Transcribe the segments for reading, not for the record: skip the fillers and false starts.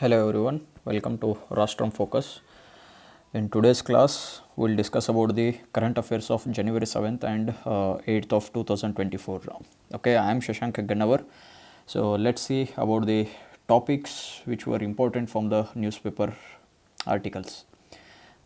Hello everyone, welcome to Rashtram Focus. In today's class, we'll discuss about the current affairs of January 7th and 8th of 2024. Okay, I am Shashank Heggannavar. So let's see about the topics which were important from the newspaper articles.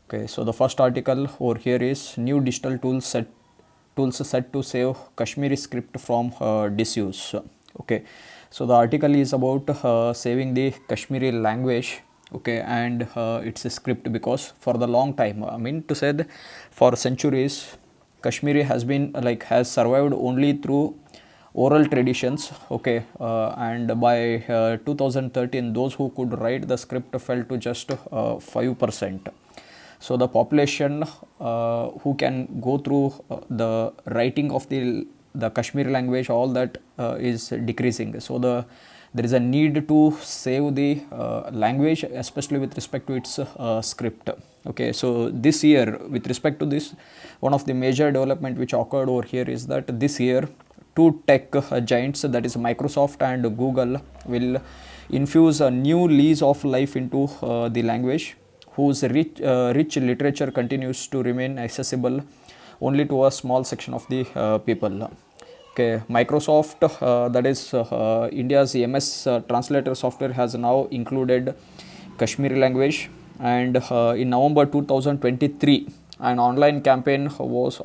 Okay, so the first article over here is new digital tools set to save Kashmiri script from disuse. Okay, so the article is about saving the Kashmiri language, okay, and its script, because for the long time, I mean to say that for centuries Kashmiri has survived only through oral traditions, okay, and by 2013 those who could write the script fell to just 5%. So the population who can go through the writing of the Kashmiri language, all that is decreasing. So there is a need to save the language, especially with respect to its script. Okay, so this year, with respect to this, one of the major development which occurred over here is that this year two tech giants, that is Microsoft and Google, will infuse a new lease of life into the language, whose rich literature continues to remain accessible only to a small section of the people. Okay, Microsoft, that is India's MS translator software, has now included Kashmiri language, and in November 2023 an online campaign was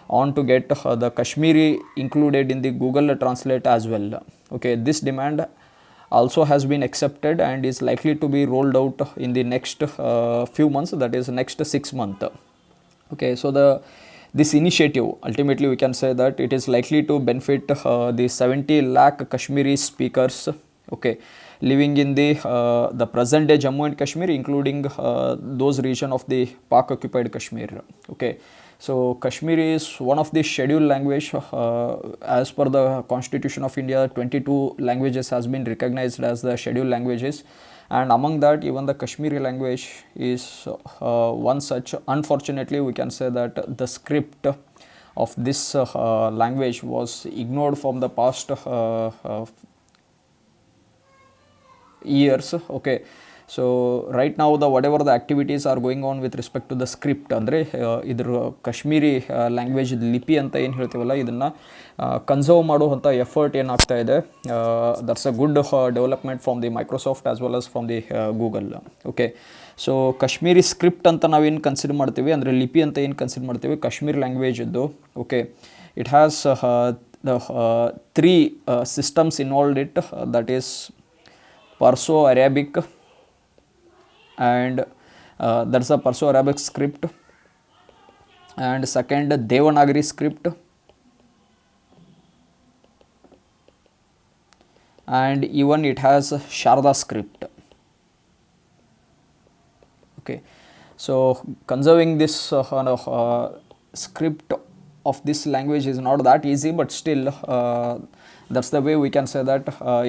on to get the Kashmiri included in the Google Translate as well. Okay, this demand also has been accepted and is likely to be rolled out in the next few months, that is next 6 months. Okay, so this initiative, ultimately we can say that it is likely to benefit the 70 lakh Kashmiri speakers, okay, living in the present day Jammu and Kashmir, including those region of the Pak occupied Kashmir. Okay, so Kashmiri is one of the scheduled language. As per the Constitution of India, 22 languages has been recognized as the scheduled languages, and among that even the Kashmiri language is one such. Unfortunately, we can say that the script of this language was ignored from the past years. Okay, so right now whatever the activities are going on with respect to the script, ಅಂದರೆ ಇದ್ರ Kashmiri language ಲಿಪಿ ಅಂತ ಏನು ಹೇಳ್ತೀವಲ್ಲ, ಇದನ್ನು conserve ಮಾಡುವಂಥ effort ಏನಾಗ್ತಾ ಇದೆ, that's a good development from the Microsoft as well as from the Google. Okay, so Kashmiri script ಅಂತ ನಾವೇನು ಕನ್ಸಿಡರ್ ಮಾಡ್ತೀವಿ, ಅಂದರೆ ಲಿಪಿ ಅಂತ ಏನು ಕನ್ಸಿಡರ್ ಮಾಡ್ತೀವಿ ಕಾಶ್ಮೀರಿ ಲ್ಯಾಂಗ್ವೇಜದ್ದು. Okay, it has the three systems involved it, that is Perso-Arabic, and that's a Perso-Arabic script, and second Devanagari script, and even it has Sharda script. Okay, so conserving this script of this language is not that easy, but still that's the way we can say that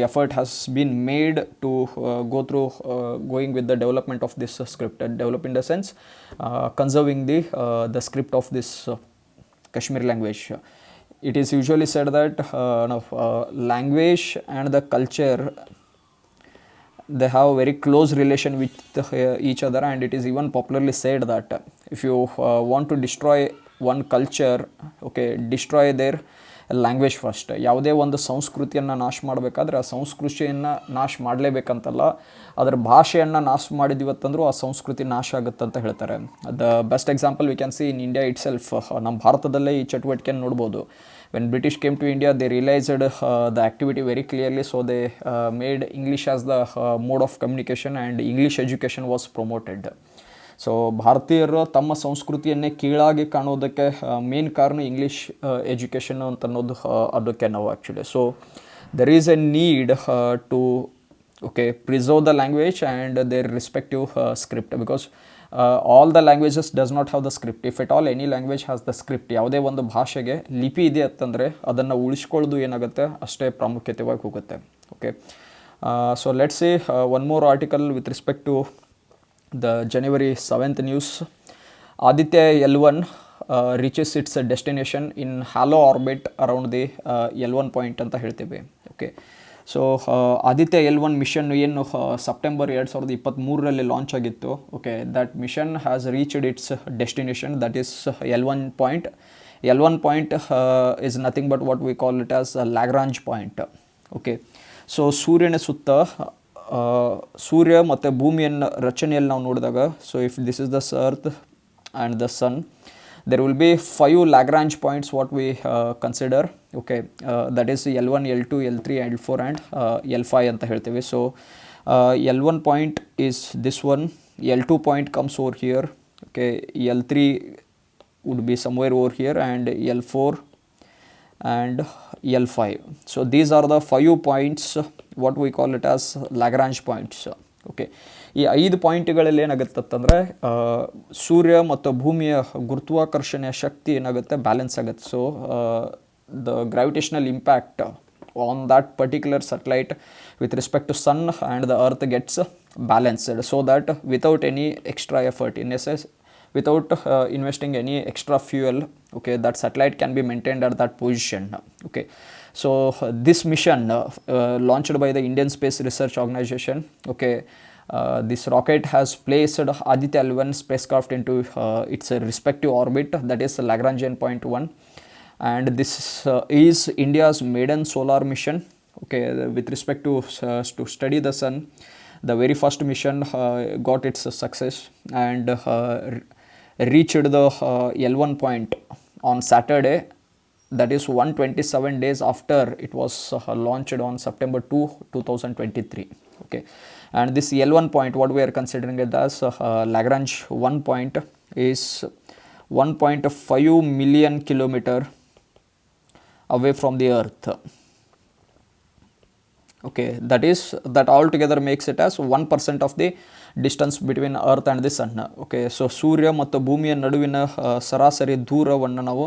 effort has been made to go through going with the development of this script, and develop in the sense conserving the script of this Kashmiri language. It is usually said that language and the culture, they have very close relation with each other, and it is even popularly said that if you want to destroy one culture, okay, destroy their language first. ಯಾವುದೇ ಒಂದು ಸಂಸ್ಕೃತಿಯನ್ನು ನಾಶ ಮಾಡಬೇಕಾದ್ರೆ ಆ ಸಂಸ್ಕೃತಿಯನ್ನು ನಾಶ ಮಾಡಲೇಬೇಕಂತಲ್ಲ, ಅದರ ಭಾಷೆಯನ್ನು ನಾಶ ಮಾಡಿದಿವತ್ತಂದ್ರೂ ಆ ಸಂಸ್ಕೃತಿ ನಾಶ ಆಗುತ್ತಂತ ಹೇಳ್ತಾರೆ. The best example we can see in India itself. ನಮ್ಮ ಭಾರತದಲ್ಲೇ ಈ ಚಟುವಟಿಕೆಯನ್ನು ನೋಡ್ಬೋದು. When British came to India, they realized the activity very clearly, so they made English as the mode of communication and English education was promoted. So ಭಾರತೀಯರು ತಮ್ಮ ಸಂಸ್ಕೃತಿಯನ್ನೇ ಕೀಳಾಗಿ ಕಾಣೋದಕ್ಕೆ ಮೇನ್ ಕಾರಣ ಇಂಗ್ಲೀಷ್ ಎಜುಕೇಷನ್ ಅಂತ ಅನ್ನೋದು ಅದಕ್ಕೆ ನಾವು actually. So there is a need to preserve the language and there respective script, because all the languages does not have the script. If at all any language has the script, ಯಾವುದೇ ಒಂದು ಭಾಷೆಗೆ ಲಿಪಿ ಇದೆ ಅಂತಂದರೆ ಅದನ್ನು ಉಳಿಸ್ಕೊಳ್ಳೋದು ಏನಾಗುತ್ತೆ ಅಷ್ಟೇ ಪ್ರಾಮುಖ್ಯತೆವಾಗಿ ಹೋಗುತ್ತೆ. Okay, so let's see one more article with respect to the January 7th news. Aditya L1 reaches its destination in hollow orbit around the L1 point ಅಂತ ಹೇಳ್ತೀವಿ. Okay, so Aditya L1 mission ಏನು ಸೆಪ್ಟೆಂಬರ್ 2023ರಲ್ಲಿ launch ಆಗಿತ್ತು. Okay, that mission has reached its destination, that is L1 point. L1 point is nothing but what we call it as Lagrange point. Okay, so ಸೂರ್ಯನ ಸುತ್ತ ಸೂರ್ಯ ಮತ್ತು ಭೂಮಿಯನ್ನು ರಚನೆಯಲ್ಲಿ ನಾವು ನೋಡಿದಾಗ, so if this is the earth and the sun, there will be 5 Lagrange points what we consider. Okay, that is L1, L2, L3, L4 and L5 ಅಂತ ಹೇಳ್ತೀವಿ. So L1 point is this one, L2 point comes over here. Okay, L3 would be somewhere over here and L4 and L5. So these are the 5 points what we call it as Lagrange points. Okay, ಈ 5 ಪಾಯಿಂಟ್ಗಳಲ್ಲಿ ಏನಾಗುತ್ತಂದರೆ ಸೂರ್ಯ ಮತ್ತು ಭೂಮಿಯ ಗುರುತ್ವಾಕರ್ಷಣೆಯ ಶಕ್ತಿ ಏನಾಗುತ್ತೆ, balance ಆಗುತ್ತೆ. So the gravitational impact on that particular satellite with respect to sun and the earth gets balanced, so that without any extra effort, without investing any extra fuel, okay, that satellite can be maintained at that position. Okay, so this mission launched by the Indian Space Research Organization. Okay, this rocket has placed Aditya L1 spacecraft into its respective orbit, that is Lagrangian point 1, and this is India's maiden solar mission. Okay, with respect to study the sun. The very first mission got its success and reached the L1 point on Saturday, that is 127 days after it was launched on September 2, 2023. Okay, and this L1 point, what we are considering it as Lagrange 1 point, is 1.5 million kilometer away from the earth. Okay, that altogether makes it as 1% of the distance between earth and the sun. Okay, so ಸೂರ್ಯ ಮತ್ತು ಭೂಮಿಯ ನಡುವಿನ ಸರಾಸರಿ ದೂರವನ್ನು ನಾವು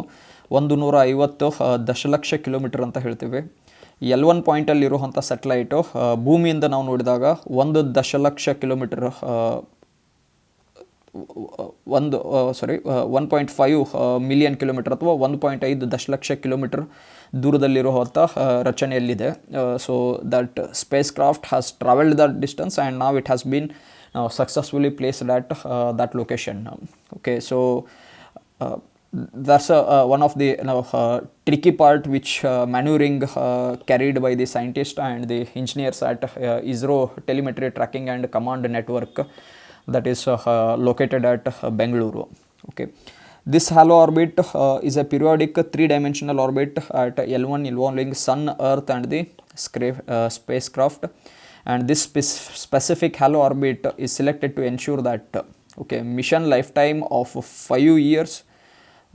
150 ದಶಲಕ್ಷ kilometre ಅಂತ ಹೇಳ್ತೀವಿ. L1 ಪಾಯಿಂಟಲ್ಲಿರುವಂಥ satellite ಭೂಮಿಯಿಂದ ನಾವು ನೋಡಿದಾಗ 1 ದಶಲಕ್ಷ ಕಿಲೋಮೀಟರ್ 1.5 ಮಿಲಿಯನ್ ಕಿಲೋಮೀಟರ್ ಅಥವಾ 1.5 ದಶಲಕ್ಷ ಕಿಲೋಮೀಟರ್ ದೂರದಲ್ಲಿರುವಂಥ ರಚನೆಯಲ್ಲಿದೆ. So that spacecraft has travelled that distance and now it has been successfully placed at that location. Okay, so that's one of the tricky part which maneuvering carried by the scientists and the engineers at ISRO telemetry tracking and command network that is located at Bengaluru. Okay, this halo orbit is a periodic 3-dimensional orbit at L1 involving sun, earth and the spacecraft. And this specific halo orbit is selected to ensure that okay, mission lifetime of 5 years,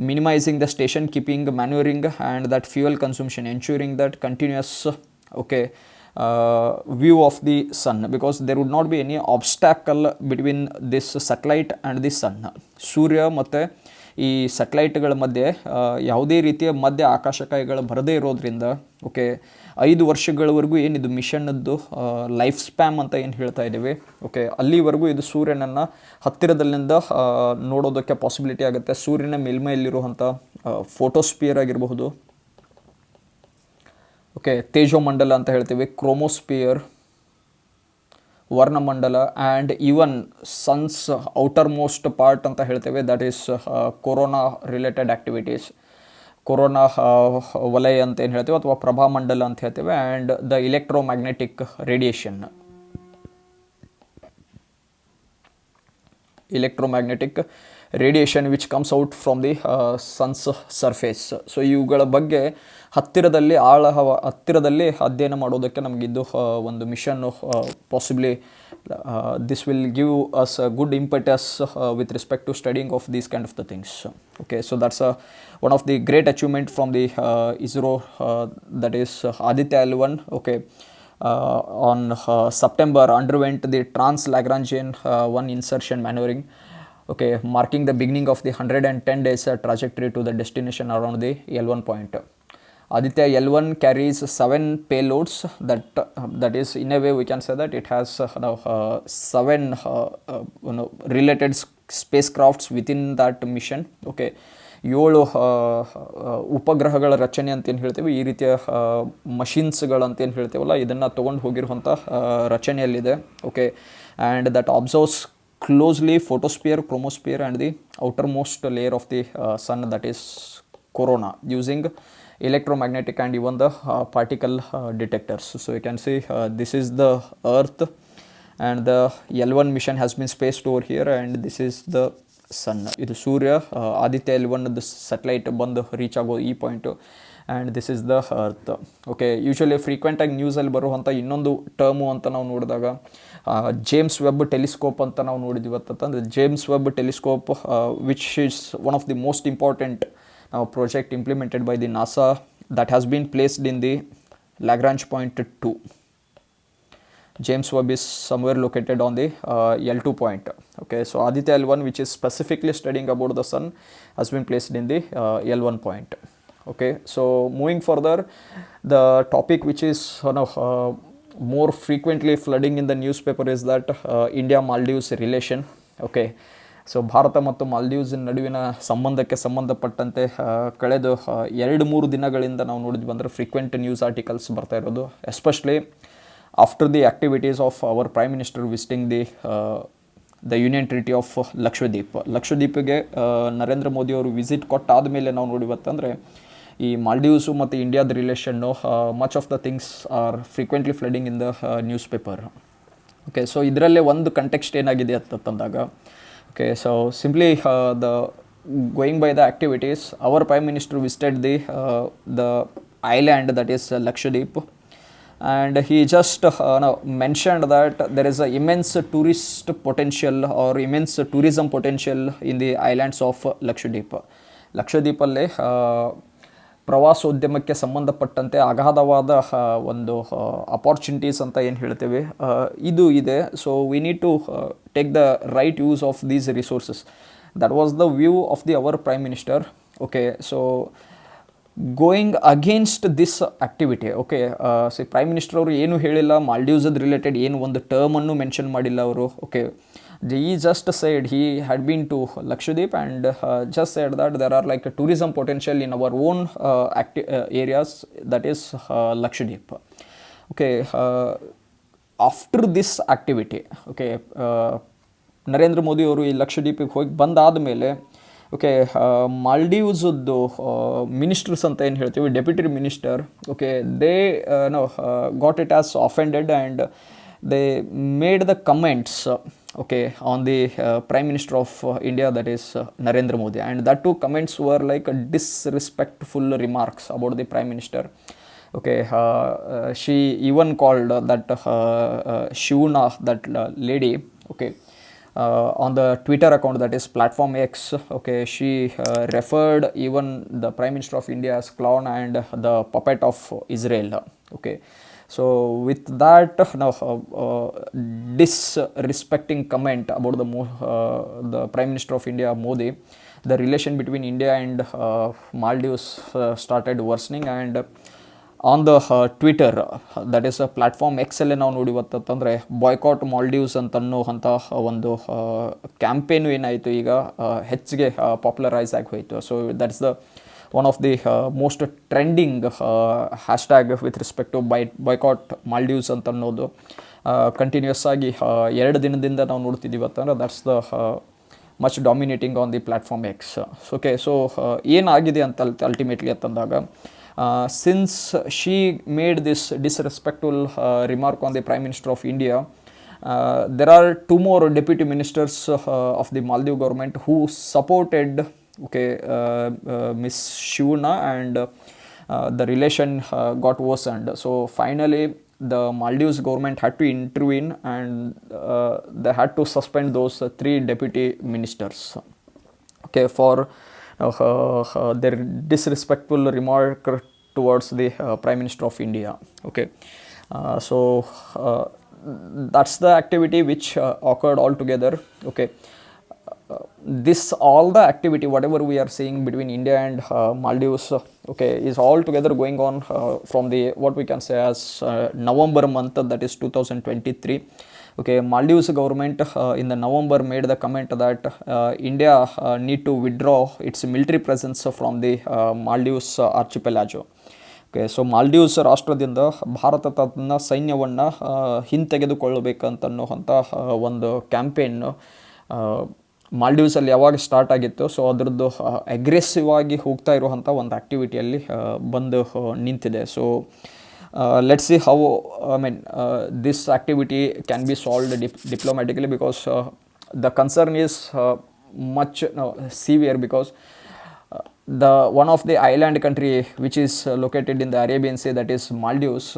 minimizing the station keeping, maneuvering and that fuel consumption, ensuring that continuous okay view of the sun, because there would not be any obstacle between this satellite and the sun. ಸೂರ್ಯ ಮತ್ತು ಈ ಸ್ಯಾಟಲೈಟ್ಗಳ ಮಧ್ಯೆ ಯಾವುದೇ ರೀತಿಯ ಮಧ್ಯ ಆಕಾಶಕಾಯಿಗಳು ಬರದೇ ಇರೋದ್ರಿಂದ okay 5 ವರ್ಷಗಳವರೆಗೂ ಏನಿದು ಮಿಷನ್ನದ್ದು life spam ಅಂತ ಏನು ಹೇಳ್ತಾ ಇದ್ದೀವಿ, ಓಕೆ ಅಲ್ಲಿವರೆಗೂ ಇದು ಸೂರ್ಯನನ್ನು ಹತ್ತಿರದಲ್ಲಿಂದ ನೋಡೋದಕ್ಕೆ ಪಾಸಿಬಿಲಿಟಿ ಆಗುತ್ತೆ. ಸೂರ್ಯನ ಮೇಲ್ಮೈಯಲ್ಲಿರುವಂಥ ಫೋಟೋಸ್ಪಿಯರ್ ಆಗಿರಬಹುದು, ಓಕೆ ತೇಜೋಮಂಡಲ ಅಂತ ಹೇಳ್ತೀವಿ, ಕ್ರೋಮೋಸ್ಪಿಯರ್, ವರ್ಣಮಂಡಲ and even sun's outermost part ಅಂತ ಹೇಳ್ತೇವೆ, that is corona related activities, corona ವಲಯ ಅಂತ ಏನು ಹೇಳ್ತೇವೆ ಅಥವಾ ಪ್ರಭಾಮಂಡಲ ಅಂತ ಹೇಳ್ತೇವೆ, and the electromagnetic radiation, electromagnetic radiation which comes out from the sun's surface. ಸೊ ಇವುಗಳ ಬಗ್ಗೆ ಹತ್ತಿರದಲ್ಲಿ ಅಧ್ಯಯನ ಮಾಡೋದಕ್ಕೆ ನಮಗಿದ್ದು ಒಂದು ಮಿಷನ್ನು possibly this will give us a good impetus with respect to studying of these kind of the things. Okay, so that's one of the great achievement from the ISRO, that is Aditya L1. Okay, on September underwent the trans-Lagrangian 1 insertion maneuvering, okay, marking the beginning of the 110 days trajectory to the destination around the L1 point. Aditya L1 carries 7 payloads, that is in a way we can say that it has 7 related spacecrafts within that mission. Okay, ಏಳು ಉಪಗ್ರಹಗಳ ರಚನೆ ಅಂತೇನು ಹೇಳ್ತೀವಿ, ಈ ರೀತಿಯ ಮಷಿನ್ಸ್ಗಳಂತೇನು ಹೇಳ್ತೀವಲ್ಲ, ಇದನ್ನು ತೊಗೊಂಡು ಹೋಗಿರುವಂಥ ರಚನೆಯಲ್ಲಿದೆ. Okay, and that observes closely photosphere, chromosphere and the outermost layer of the sun, that is corona, using electromagnetic and even the particle detectors. So you can see this is the earth and the L1 mission has been spaced over here, and this is the sun. ಇದು ಸೂರ್ಯ, Aditya L1 satellite ಬಂದು reach ಆಗೋ ಈ point, and this is the earth. Okay, usually ಫ್ರೀಕ್ವೆಂಟಾಗಿ ನ್ಯೂಸಲ್ಲಿ ಬರುವಂಥ ಇನ್ನೊಂದು term ಅಂತ ನಾವು ನೋಡಿದಾಗ ಜೇಮ್ಸ್ ವೆಬ್ ಟೆಲಿಸ್ಕೋಪ್ ಅಂತ ನಾವು ನೋಡಿದ್ವಿ. ಅಂತಂದರೆ James web telescope which is one of the most important project implemented by the NASA, that has been placed in the Lagrange point 2. James Webb is somewhere located on the L2 point. Okay, so Aditya L1, which is specifically studying about the sun, has been placed in the L1 point. Okay, so moving further, the topic which is more frequently flooding in the newspaper is that India-Maldives relation. Okay, so Bharat ಮತ್ತು ಮಾಲ್ಡೀವ್ಸ್ ನಡುವಿನ ಸಂಬಂಧಕ್ಕೆ ಸಂಬಂಧಪಟ್ಟಂತೆ ಕಳೆದ 2-3 ದಿನಗಳಿಂದ ನಾವು ನೋಡಿದ್ವಿ ಅಂದರೆ frequent news articles ಬರ್ತಾ ಇರೋದು, especially after the activities of our prime minister visiting the union territory of Lakshadweep. ಲಕ್ಷದ್ವೀಪಿಗೆ ನರೇಂದ್ರ ಮೋದಿ ಅವರು ವಿಸಿಟ್ ಕೊಟ್ಟಾದ ಮೇಲೆ ನಾವು ನೋಡಿವತ್ತಂದರೆ ಈ ಮಾಲ್ಡೀವ್ಸು ಮತ್ತು ಇಂಡಿಯಾದ relation, much of the things are frequently flooding in the news paper. Okay, so ಇದರಲ್ಲೇ ಒಂದು ಕಂಟೆಕ್ಸ್ಟ್ ಏನಾಗಿದೆ ಅಂತಂದಾಗ, okay, so simply going by the activities, our prime minister visited the island, that is Lakshadweep, and he just mentioned that there is a immense tourist potential or immense tourism potential in the islands of Lakshadweep. ಲಕ್ಷದ್ವೀಪಲ್ಲಿ ಪ್ರವಾಸೋದ್ಯಮಕ್ಕೆ ಸಂಬಂಧಪಟ್ಟಂತೆ ಅಗಾಧವಾದ ಒಂದು opportunities ಅಂತ ಏನು ಹೇಳ್ತೇವೆ ಇದು ಇದೆ. So we need to take the right use of these resources. That was the view of the our prime minister. Okay, so going against this activity. Okay, so prime minister ಅವರು ಏನು ಹೇಳಿಲ್ಲ, ಮಾಲ್ಡೀವ್ಸದ related ಏನು ಒಂದು ಟರ್ಮನ್ನು mention ಮಾಡಿಲ್ಲ ಅವರು. Okay, he just said he had been to Lakshadweep and just said that there are like a tourism potential in our own areas, that is Lakshadweep. Okay, after this activity, okay, Narendra Modi ಅವರು ಈ ಲಕ್ಷದ್ವೀಪಿಗೆ ಹೋಗಿ ಬಂದಾದ ಮೇಲೆ, okay, ಮಾಲ್ಡೀವ್ಸದ್ದು ministers ಅಂತ ಏನು ಹೇಳ್ತೀವಿ, deputy minister, okay, they got it as offended and they made the comments, okay, on the Prime Minister of India, that is Narendra Modi, and that too comments were like a disrespectful remarks about the Prime Minister. Okay, she even called that Shivuna, that lady, okay, on the Twitter account, that is Platform X. Okay, she referred even the Prime Minister of India as clown and the puppet of Israel. Okay, so with that disrespecting comment about the Prime Minister of India, Modi, the relation between India and Maldives started worsening. And on the Twitter, that is a Platform X ಅಲ್ಲಿ ನಾವು ನೋಡಿವತ್ತಂದರೆ boycott Maldives ಅಂತ ಅನ್ನೋಂಥ ಒಂದು campaign ಏನಾಯಿತು ಈಗ ಹೆಚ್ಚಿಗೆ popularise ಆಗಿ ಹೋಯಿತು. So that's the one of the most trending hashtag with respect to boycott Maldives ಅಂತ ಅನ್ನೋದು ಕಂಟಿನ್ಯೂಸ್ ಆಗಿ 2 ದಿನದಿಂದ ನಾವು ನೋಡ್ತಿದ್ದೀವಿ ಅಂತಂದ್ರೆ that's the much dominating on the platform X. Okay, so ಏನಾಗಿದೆ ಅಂತ ಅಲ್ಟಿಮೇಟ್ಲಿ ಅಂತಂದಾಗ, since she made this disrespectful remark on the prime minister of India, there are 2 more deputy ministers of the Maldives government who supported, okay, Miss Shivuna, and the relation got worsened. So finally the Maldives government had to intervene, and they had to suspend those 3 deputy ministers, okay, for their disrespectful remark towards the Prime Minister of India. Okay, so that's the activity which occurred all together. Okay, this all the activity whatever we are seeing between India and Maldives, okay, is all together going on from the what we can say as November month, that is 2023. Okay, Maldives government in the November made the comment that India need to withdraw its military presence from the Maldives archipelago. Okay, so Maldives ರಾಷ್ಟ್ರದಿಂದ ಭಾರತ ತನ್ನ ಸೈನ್ಯವನ್ನು ಹಿಂತೆಗೆದುಕೊಳ್ಳಬೇಕಂತನ್ನುವಂಥ ಒಂದು campaign ಮಾಲ್ಡೀವ್ಸಲ್ಲಿ ಯಾವಾಗ start ಆಗಿತ್ತು, so ಅದರದ್ದು aggressive ಆಗಿ ಹೋಗ್ತಾ ಇರುವಂಥ ಒಂದು ಆ್ಯಕ್ಟಿವಿಟಿಯಲ್ಲಿ ಬಂದು ನಿಂತಿದೆ. So let's see how this activity can be solved diplomatically, because the concern is much severe, because the one of the island country which is located in the Arabian Sea, that is Maldives,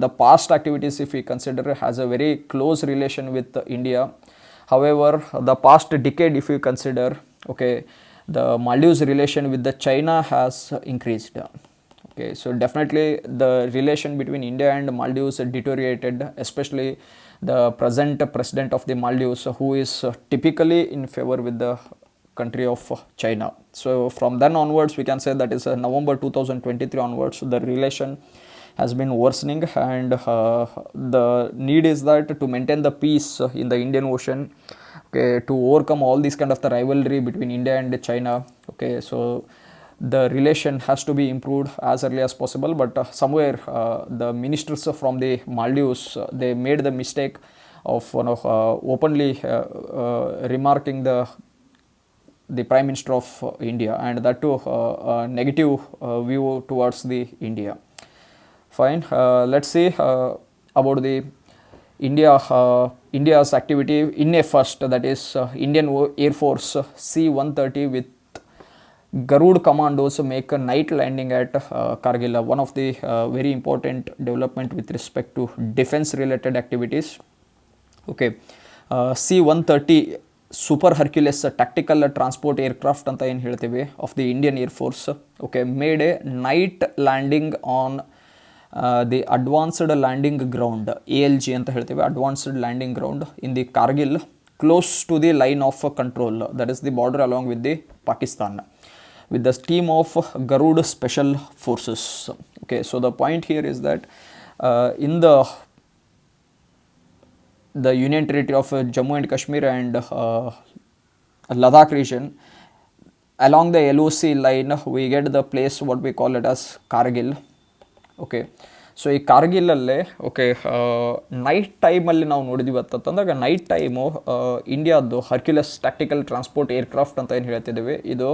the past activities, if we consider, has a very close relation with India. However, the past decade, if we consider, okay, the Maldives relation with the China has increased. Okay, so definitely the relation between India and Maldives deteriorated, especially the present president of the Maldives, who is typically in favor with the country of China. So from then onwards, we can say that is November 2023 onwards, the relation has been worsening, and the need is that to maintain the peace in the Indian Ocean, okay, to overcome all these kind of the rivalry between India and China. Okay, so the relation has to be improved as early as possible, but somewhere the ministers from the Maldives, they made the mistake of openly remarking the Prime Minister of India, and that too negative view towards the India. Fine, let's see about the India's activity in a first, that is Indian Air Force C-130 with Garud commandos make a night landing at Kargil, one of the very important development with respect to defense related activities. Okay, C-130 Super Hercules tactical transport aircraft anta ಏನು ಹೇಳ್ತೀವಿ of the Indian Air Force, okay, made a night landing on the advanced landing ground, ALG ಅಂತ ಹೇಳ್ತೀವಿ, advanced landing ground in the Kargil, close to the line of control, that is the border along with the Pakistan, with the team of Garud Special Forces. Okay, so the point here is that in the Union Territory of Jammu and Kashmir and Ladakh region, along the LOC line, we get the place what we call it as Kargil. Okay, so ಈ ಕಾರ್ಗಿಲಲ್ಲೇ okay night ಟೈಮಲ್ಲಿ ನಾವು ನೋಡಿದ್ವಿ ಅಂತಂದಾಗ night time ಇಂಡಿಯಾದ್ದು Hercules tactical transport aircraft ಅಂತ ಏನು ಹೇಳ್ತಿದ್ದೀವಿ, ಇದು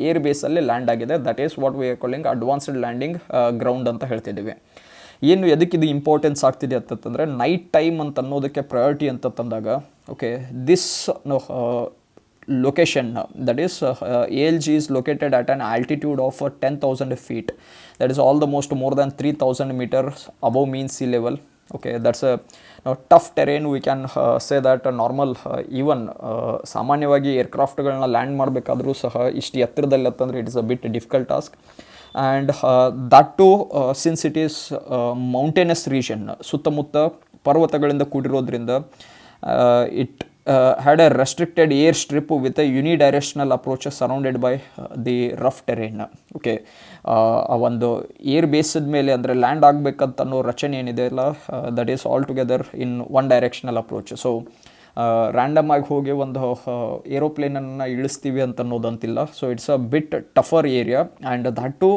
ಏರ್ ಬೇಸಲ್ಲಿ ಲ್ಯಾಂಡ್ ಆಗಿದೆ. That is what we are calling advanced landing ground ಅಂತ ಹೇಳ್ತಿದ್ದೀವಿ. ಏನು ಎದಕ್ಕೆ ಇದು ಇಂಪಾರ್ಟೆನ್ಸ್ ಆಗ್ತಿದೆ ಅಂತಂದರೆ ನೈಟ್ ಟೈಮ್ ಅಂತ ಅನ್ನೋದಕ್ಕೆ ಪ್ರಯಾರಿಟಿ ಅಂತ ತಂದಾಗ, okay, this location, that is ALG is located at an altitude of 10,000 feet, that is almost more than 3,000 meters above mean sea level. Okay, that's a tough terrain. We can say that normal even ಸಾಮಾನ್ಯವಾಗಿ ಏರ್ಕ್ರಾಫ್ಟ್ಗಳನ್ನ land ಮಾಡಬೇಕಾದ್ರೂ ಸಹ ಇಷ್ಟು ಎತ್ತರದಲ್ಲಿ ಅಂತಂದರೆ it is a bit difficult task. And that too since it is mountainous region, ಸುತ್ತಮುತ್ತ ಪರ್ವತಗಳಿಂದ ಕೂಡಿರೋದ್ರಿಂದ it had a restricted airstrip with a unidirectional approach surrounded by the rough terrain. Okay, ಆ ಒಂದು ಏರ್ ಬೇಸಿದ ಮೇಲೆ ಅಂದರೆ ಲ್ಯಾಂಡ್ ಆಗಬೇಕಂತ ಅನ್ನೋ ರಚನೆ ಏನಿದೆ ಅಲ್ಲ, that is all together in one directional approach. So random ಆಗಿ ಹೋಗಿ ಒಂದು ಏರೋಪ್ಲೇನನ್ನು ಇಳಿಸ್ತೀವಿ ಅಂತ ಅನ್ನೋದಂತಿಲ್ಲ. So it's a bit tougher area, and that to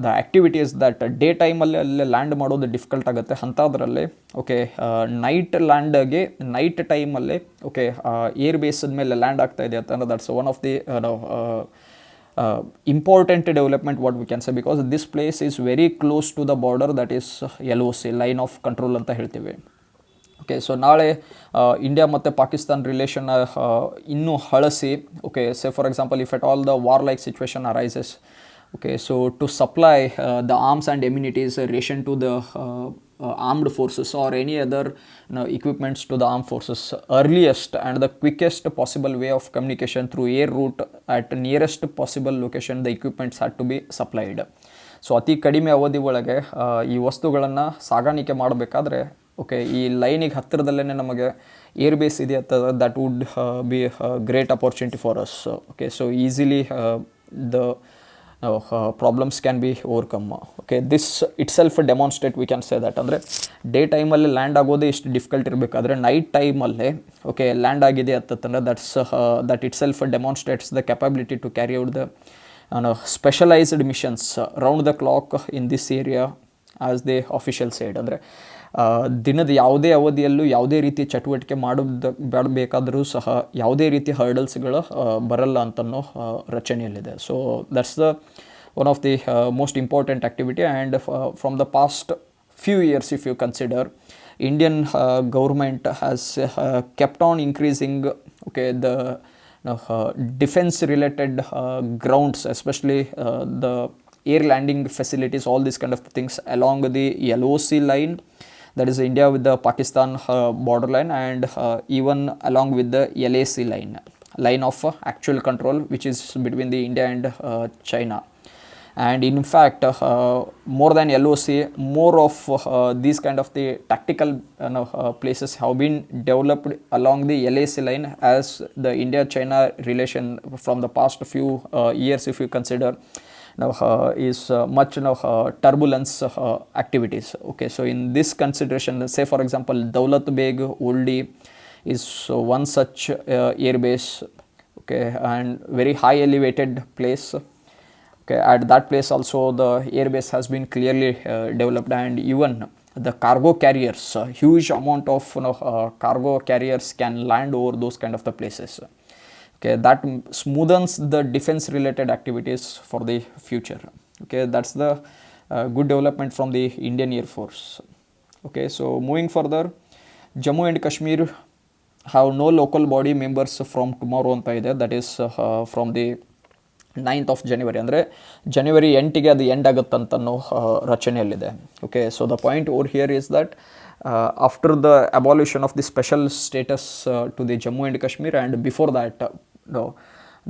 the activities that day ಟೈಮಲ್ಲಿ ಅಲ್ಲೇ ಲ್ಯಾಂಡ್ ಮಾಡೋದು ಡಿಫಿಕಲ್ಟ್ ಆಗುತ್ತೆ. ಅಂಥದ್ರಲ್ಲಿ ಓಕೆ ನೈಟ್ ಲ್ಯಾಂಡಾಗಿ ನೈಟ್ ಟೈಮಲ್ಲಿ ಓಕೆ ಏರ್ ಬೇಸಿದ ಮೇಲೆ ಲ್ಯಾಂಡ್ ಆಗ್ತಾ ಇದೆ ಅಂತಂದ್ರೆ that's one of the important development what we can say, because this place is very close to the border, that is LOC, line of control ಅಂತ ಹೇಳ್ತೀವಿ. Okay, so ನಾಳೆ India ಮತ್ತು Pakistan relation ಇನ್ನೂ ಹಳಸಿ, okay, say for example if at all the war like situation arises, okay, so to supply the arms and ammunities, ration to the armed forces or any other equipments to the armed forces, earliest and the quickest possible way of communication through air route at nearest possible location the equipments had to be supplied. So ಅತಿ ಕಡಿಮೆ ಅವಧಿ ಒಳಗೆ ಈ ವಸ್ತುಗಳನ್ನು ಸಾಗಾಣಿಕೆ ಮಾಡಬೇಕಾದ್ರೆ okay ಈ ಲೈನಿಗೆ ಹತ್ತಿರದಲ್ಲೇ ನಮಗೆ ಏರ್ ಬೇಸ್ ಇದೆ ಅಂತ, that would be great opportunity for us. Okay, so easily the problems can be overcome. Okay, this it self demonstrate, V can say that. ಅಂದರೆ ಡೇ ಟೈಮಲ್ಲಿ ಲ್ಯಾಂಡ್ ಆಗೋದೇ ಇಷ್ಟು ಡಿಫಿಕಲ್ಟ್ ಇರಬೇಕಾದ್ರೆ ನೈಟ್ ಟೈಮಲ್ಲೇ ಓಕೆ ಲ್ಯಾಂಡ್ ಆಗಿದೆ ಅಂತಂದರೆ that itself demonstrates the capability to carry out the specialised missions round the clock in this area as the official side. ಅಂದರೆ ದಿನದ ಯಾವುದೇ ಅವಧಿಯಲ್ಲೂ ಯಾವುದೇ ರೀತಿ ಚಟುವಟಿಕೆ ಮಾಡಬೇಕಾದರೂ ಸಹ ಯಾವುದೇ ರೀತಿ ಹರ್ಡಲ್ಸ್ಗಳು ಬರಲ್ಲ ಅಂತನೋ ರಚನೆಯಲ್ಲಿದೆ. So that's the one of the most important activity. And from the past few years, if you consider, Indian government has kept on increasing okay the defense related grounds, especially the air landing facilities, all these kind of things along the LOC line, that is India with the Pakistan borderline, and even along with the LAC line of actual control, which is between the India and China. And in fact more than LOC, more of these kind of the tactical places have been developed along the LAC line, as the India-China relation from the past few years, if you consider, now is much turbulence activities. Okay, so in this consideration, say for example Daulat Beg Oldie is one such air base, okay, and very high elevated place. Okay, at that place also the air base has been clearly developed, and even the cargo carriers, huge amount of cargo carriers can land over those kind of the places. Okay, that smoothens the defense related activities for the future. Okay, that's the good development from the Indian Air Force. Okay, so moving further, Jammu and Kashmir have no local body members from tomorrow anta ide, that is from the 9th of January, ಅಂದರೆ ಜನವರಿ 8ಗೆ ಅದು end ಆಗುತ್ತಂತನೋ ರಚನೆಯಲ್ಲಿದೆ. Okay, so the point over here is that after the abolition of the special status to the Jammu and Kashmir, and before that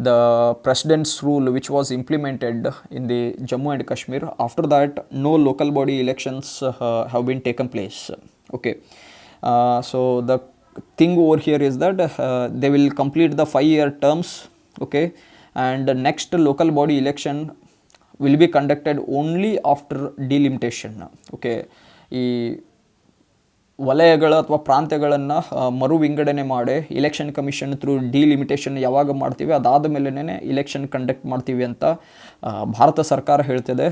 the president's rule which was implemented in the Jammu and Kashmir, after that no local body elections have been taken place. Okay, so the thing over here is that they will complete the 5-year terms. Okay, and the next local body election will be conducted only after delimitation. Okay, ಈ ವಲಯಗಳು ಅಥವಾ ಪ್ರಾಂತ್ಯಗಳನ್ನು ಮರು ವಿಂಗಡಣೆ ಮಾಡಿ election commission through delimitation ಯಾವಾಗ ಮಾಡ್ತೀವಿ ಅದಾದ ಮೇಲೇ ಇಲೆಕ್ಷನ್ ಕಂಡಕ್ಟ್ ಮಾಡ್ತೀವಿ ಅಂತ ಭಾರತ ಸರ್ಕಾರ ಹೇಳ್ತಿದೆ.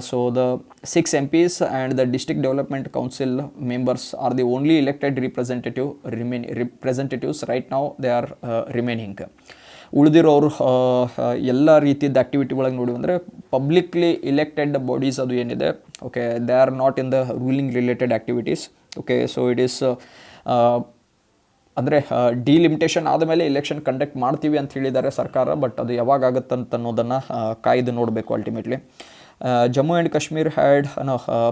So the 6 MPs and the district development council members are the only elected representatives right now they are remaining. ಉಳಿದಿರೋರು ಎಲ್ಲ ರೀತಿಯದ ಆ್ಯಕ್ಟಿವಿಟಿ ಒಳಗೆ ನೋಡಿ ಅಂದರೆ ಪಬ್ಲಿಕ್ಲಿ ಇಲೆಕ್ಟೆಡ್ ಬಾಡೀಸ್ ಅದು ಏನಿದೆ, okay, they are not in the ruling related activities. Okay, so it is ಅಂದರೆ delimitation ಆದಮೇಲೆ ಇಲೆಕ್ಷನ್ ಕಂಡಕ್ಟ್ ಮಾಡ್ತೀವಿ ಅಂತ ಹೇಳಿದ್ದಾರೆ ಸರ್ಕಾರ, ಬಟ್ ಅದು ಯಾವಾಗ ಆಗುತ್ತಂತ ಅನ್ನೋದನ್ನು ಕಾಯ್ದು ನೋಡಬೇಕು ultimately. Jammu and Kashmir had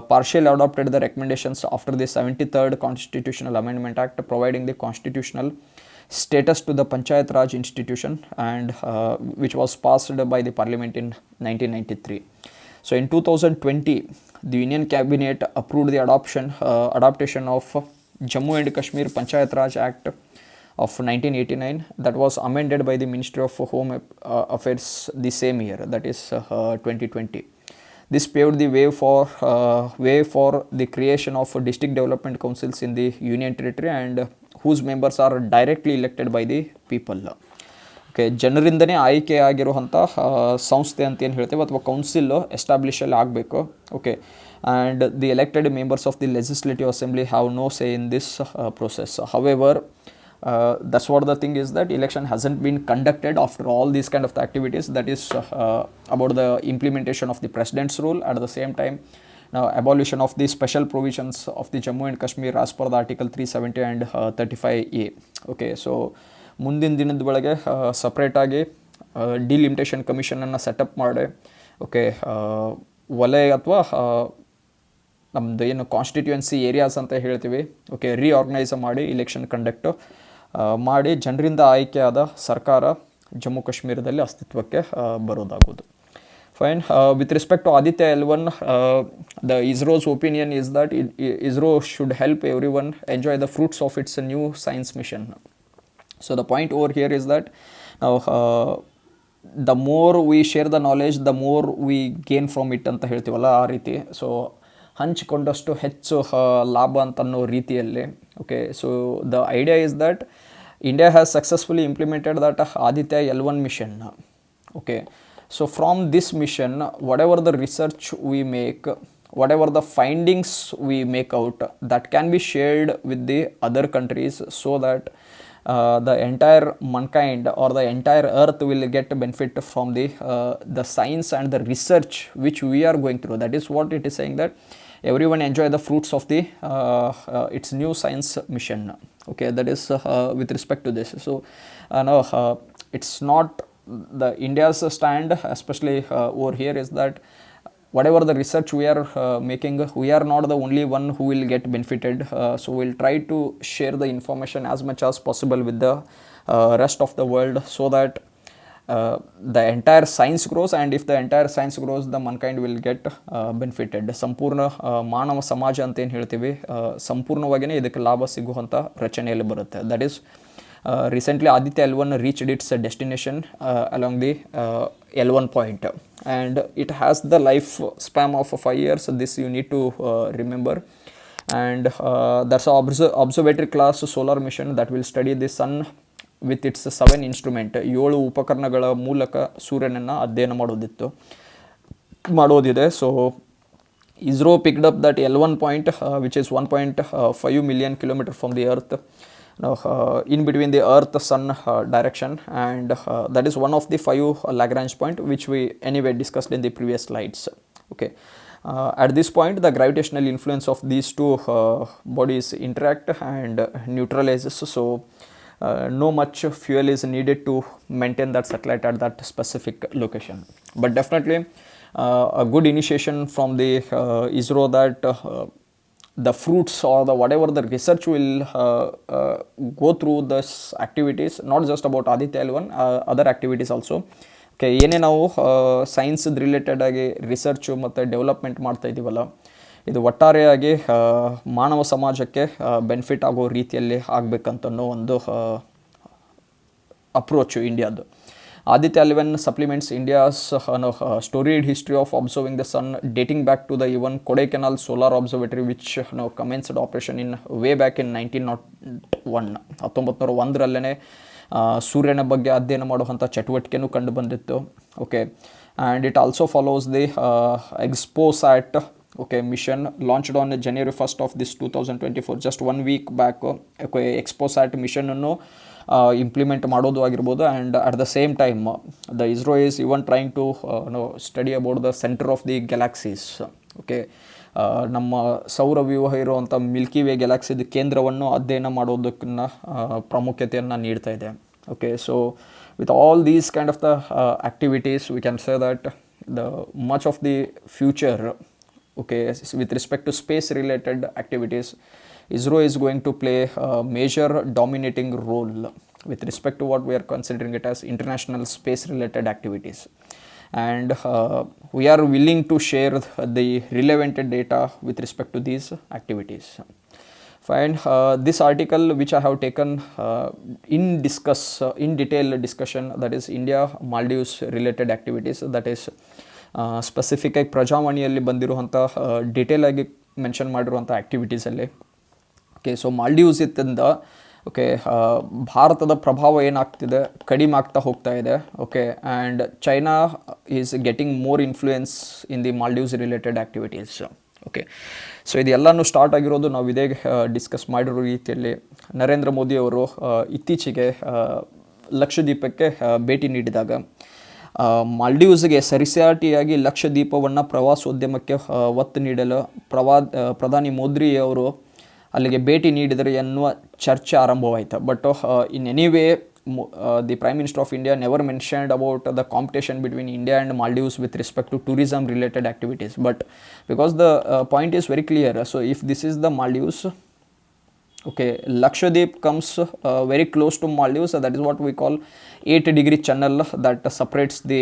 partially adopted the recommendations after the 73rd Constitutional Amendment Act, providing the constitutional status to the Panchayat Raj institution, and which was passed by the Parliament in 1993. So in 2020, the Union Cabinet approved the adaptation of Jammu and Kashmir Panchayat Raj Act of 1989, that was amended by the Ministry of Home Affairs the same year, that is 2020. This paved the way for the creation of district development councils in the Union Territory, and whose members are directly elected by the people. Okay, ಜನರಿಂದನೇ ಆಯ್ಕೆ ಆಗಿರುವಂಥ ಸಂಸ್ಥೆ ಅಂತ ಏನು ಹೇಳ್ತೇವೆ ಅಥವಾ council ಎಸ್ಟಾಬ್ಲಿಷಲ್ಲಿ ಆಗಬೇಕು. Okay, and the elected members of the legislative assembly have no say in this process. However, that's what the thing is, that election hasn't been conducted after all these kind of the activities. That is about the implementation of the president's rule. At the same time, now abolition of the special provisions of the Jammu and Kashmir as per the Article 370 and 35A. Okay, so ಮುಂದಿನ ದಿನದ ಒಳಗೆ ಸಪ್ರೇಟಾಗಿ delimitation ಕಮಿಷನನ್ನು setup ಮಾಡಿ, okay, ವಲಯ ಅಥವಾ ನಮ್ಮದು ಏನು constituency areas ಅಂತ ಹೇಳ್ತೀವಿ, ಓಕೆ, ರೀಆರ್ಗನೈಸ್ ಮಾಡಿ ಇಲೆಕ್ಷನ್ ಕಂಡಕ್ಟು ಮಾಡಿ ಜನರಿಂದ ಆಯ್ಕೆಯಾದ ಸರ್ಕಾರ ಜಮ್ಮು ಕಾಶ್ಮೀರದಲ್ಲಿ ಅಸ್ತಿತ್ವಕ್ಕೆ ಬರೋದಾಗೋದು. Fine. With respect to Aditya L1, the ISRO's opinion is that ISRO should help everyone enjoy the fruits of its new science mission. So the point over here is that now the more we share the knowledge, the more we gain from it ಅಂತ ಹೇಳ್ತೀವಲ್ಲ ಆ ರೀತಿ. So ಹಂಚಿಕೊಂಡಷ್ಟು ಹೆಚ್ಚು ಲಾಭ ಅಂತನ್ನೋ ರೀತಿಯಲ್ಲಿ. Okay, so the idea is that India has successfully implemented that Aditya L1 mission. Okay, so from this mission, whatever the research we make, whatever the findings we make out, that can be shared with the other countries, so that the entire mankind or the entire earth will get benefit from the science and the research which we are going through. That is what it is saying, that everyone enjoy the fruits of the its new science mission. Okay, that is with respect to this. So no, it's not the India's stand, especially over here, is that whatever the research we are making, we are not the only one who will get benefited. So we'll try to share the information as much as possible with the rest of the world, so that the entire science grows, and if the entire science grows, the mankind will get benefited. ಸಂಪೂರ್ಣ ಮಾನವ ಸಮಾಜ ಅಂತ ಏನು ಹೇಳ್ತೀವಿ, ಸಂಪೂರ್ಣವಾಗಿಯೇ ಇದಕ್ಕೆ ಲಾಭ ಸಿಗುವಂಥ ರಚನೆಯಲ್ಲಿ ಬರುತ್ತೆ. That is recently Aditya L1 reached its destination along the L1 point, and it has the life span of 5 years. This you need to remember. And that's an observatory class solar mission that will study the sun with its 7 instrument. 7 ಉಪಕರಣಗಳ ಮೂಲಕ ಸೂರ್ಯನನ್ನು ಅಧ್ಯಯನ ಮಾಡೋದಿದೆ. So ISRO picked up that L1 point, which is 1.5 million kilometers from the earth, in between the earth sun direction, and that is one of the 5 Lagrange point which we anyway discussed in the previous slides. Okay, at this point the gravitational influence of these two bodies interact and neutralizes, so no much fuel is needed to maintain that satellite at that specific location. But definitely a good initiation from the ISRO, that the fruits or the whatever the research will go through this activities, not just about Aditya L1, other activities also. Okay, ಏನೇ ನಾವು science related ಆಗಿ research ಮತ್ತು development ಮಾಡ್ತಾ ಇದ್ದೀವಲ್ಲ, ಇದು ಒಟ್ಟಾರೆಯಾಗಿ ಮಾನವ ಸಮಾಜಕ್ಕೆ benefit ಆಗೋ ರೀತಿಯಲ್ಲಿ ಆಗಬೇಕಂತನೋ ಒಂದು ಅಪ್ರೋಚು ಇಂಡಿಯಾದು. Aditya L1 supplements India's storied history of observing the sun, dating back to the even Kodaikanal Solar Observatory, which commenced operation in way back in 1901. 1901 ಸೂರ್ಯನ ಬಗ್ಗೆ ಅಧ್ಯಯನ ಮಾಡುವಂಥ ಚಟುವಟಿಕೆನೂ ಕಂಡು ಬಂದಿತ್ತು. Okay, and it also follows the XPoSat mission launched on January 1st of this 2024, just 1 week back. XPoSat ಮಿಷನನ್ನು implement ಮಾಡೋದು ಆಗಿರ್ಬೋದು. And at the same time the ISRO is even trying to study about the centre of the galaxies. Okay, ನಮ್ಮ ಸೌರವ್ಯೂಹ ಇರುವಂಥ Milky way ಗ್ಯಾಲಾಕ್ಸಿದ ಕೇಂದ್ರವನ್ನು ಅಧ್ಯಯನ ಮಾಡೋದಕ್ಕನ್ನ ಪ್ರಾಮುಖ್ಯತೆಯನ್ನು ನೀಡ್ತಾ ಇದೆ. Okay, so with all these kind of the activities V can say that the much of the future, okay, with respect to space related activities, ISRO is going to play a major dominating role with respect to what we are considering it as international space related activities. And we are willing to share the relevant data with respect to these activities. Fine. This article which I have taken in detail discussion, that is India Maldives related activities, that is specific ಆಗಿ ಪ್ರಜಾವಾಣಿಯಲ್ಲಿ ಬಂದಿರುವಂಥ detail ಆಗಿ mention ಮಾಡಿರುವಂಥ ಆ್ಯಕ್ಟಿವಿಟೀಸಲ್ಲಿ. Okay, so Maldives ಇತ್ತಿಂದ okay ಭಾರತದ ಪ್ರಭಾವ ಏನಾಗ್ತಿದೆ, ಕಡಿಮೆ ಆಗ್ತಾ ಹೋಗ್ತಾ ಇದೆ. Okay, and China is getting more influence in the Maldives related activities. Okay, so ಇದೆಲ್ಲನೂ ಸ್ಟಾರ್ಟ್ ಆಗಿರೋದು ನಾವು ಇದೇ ಡಿಸ್ಕಸ್ ಮಾಡಿರೋ ರೀತಿಯಲ್ಲಿ. ನರೇಂದ್ರ ಮೋದಿಯವರು ಇತ್ತೀಚೆಗೆ ಲಕ್ಷದ್ವೀಪಕ್ಕೆ ಭೇಟಿ ನೀಡಿದಾಗ ಮಾಲ್ಡೀವ್ಸ್ಗೆ ಸರಿಸಾಟಿಯಾಗಿ ಲಕ್ಷದ್ವೀಪವನ್ನು ಪ್ರವಾಸೋದ್ಯಮಕ್ಕೆ ಒತ್ತು ನೀಡಲು ಪ್ರಧಾನಿ ಮೋದಿಯವರು ಅಲ್ಲಿಗೆ ಭೇಟಿ ನೀಡಿದರೆ ಎನ್ನುವ ಚರ್ಚೆ ಆರಂಭವಾಯಿತು. But in any way the Prime Minister of India never mentioned about the competition between India and Maldives with respect to tourism related activities. But because the point is very clear, so if this is the Maldives, okay, Lakshadweep comes very close to Maldives, so that is what we call 8-degree channel that separates the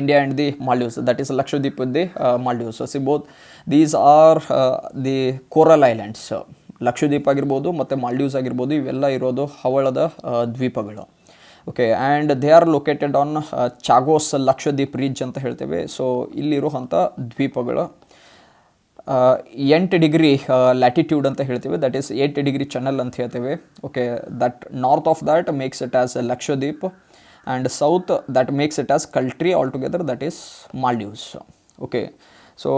India and the Maldives, that is Lakshadweep with the Maldives. So see, both these are the coral islands. Lakshadweep ಆಗಿರ್ಬೋದು ಮತ್ತು ಮಾಲ್ಡೀವ್ಸ್ ಆಗಿರ್ಬೋದು, ಇವೆಲ್ಲ ಇರೋದು ಹವಳದ ದ್ವೀಪಗಳು. Okay, and they are located on Chagos Lakshadweep ridge ಅಂತ ಹೇಳ್ತೇವೆ. So ಇಲ್ಲಿರುವಂಥ ದ್ವೀಪಗಳು 8 ಡಿಗ್ರಿ ಲ್ಯಾಟಿಟ್ಯೂಡ್ ಅಂತ ಹೇಳ್ತೀವಿ, ದಟ್ ಈಸ್ 8 ಡಿಗ್ರಿ ಚಾನಲ್ ಅಂತ ಹೇಳ್ತೇವೆ. Okay, that north of that makes it as Lakshadweep, and south that makes it as country all together, that is Maldives. Okay, so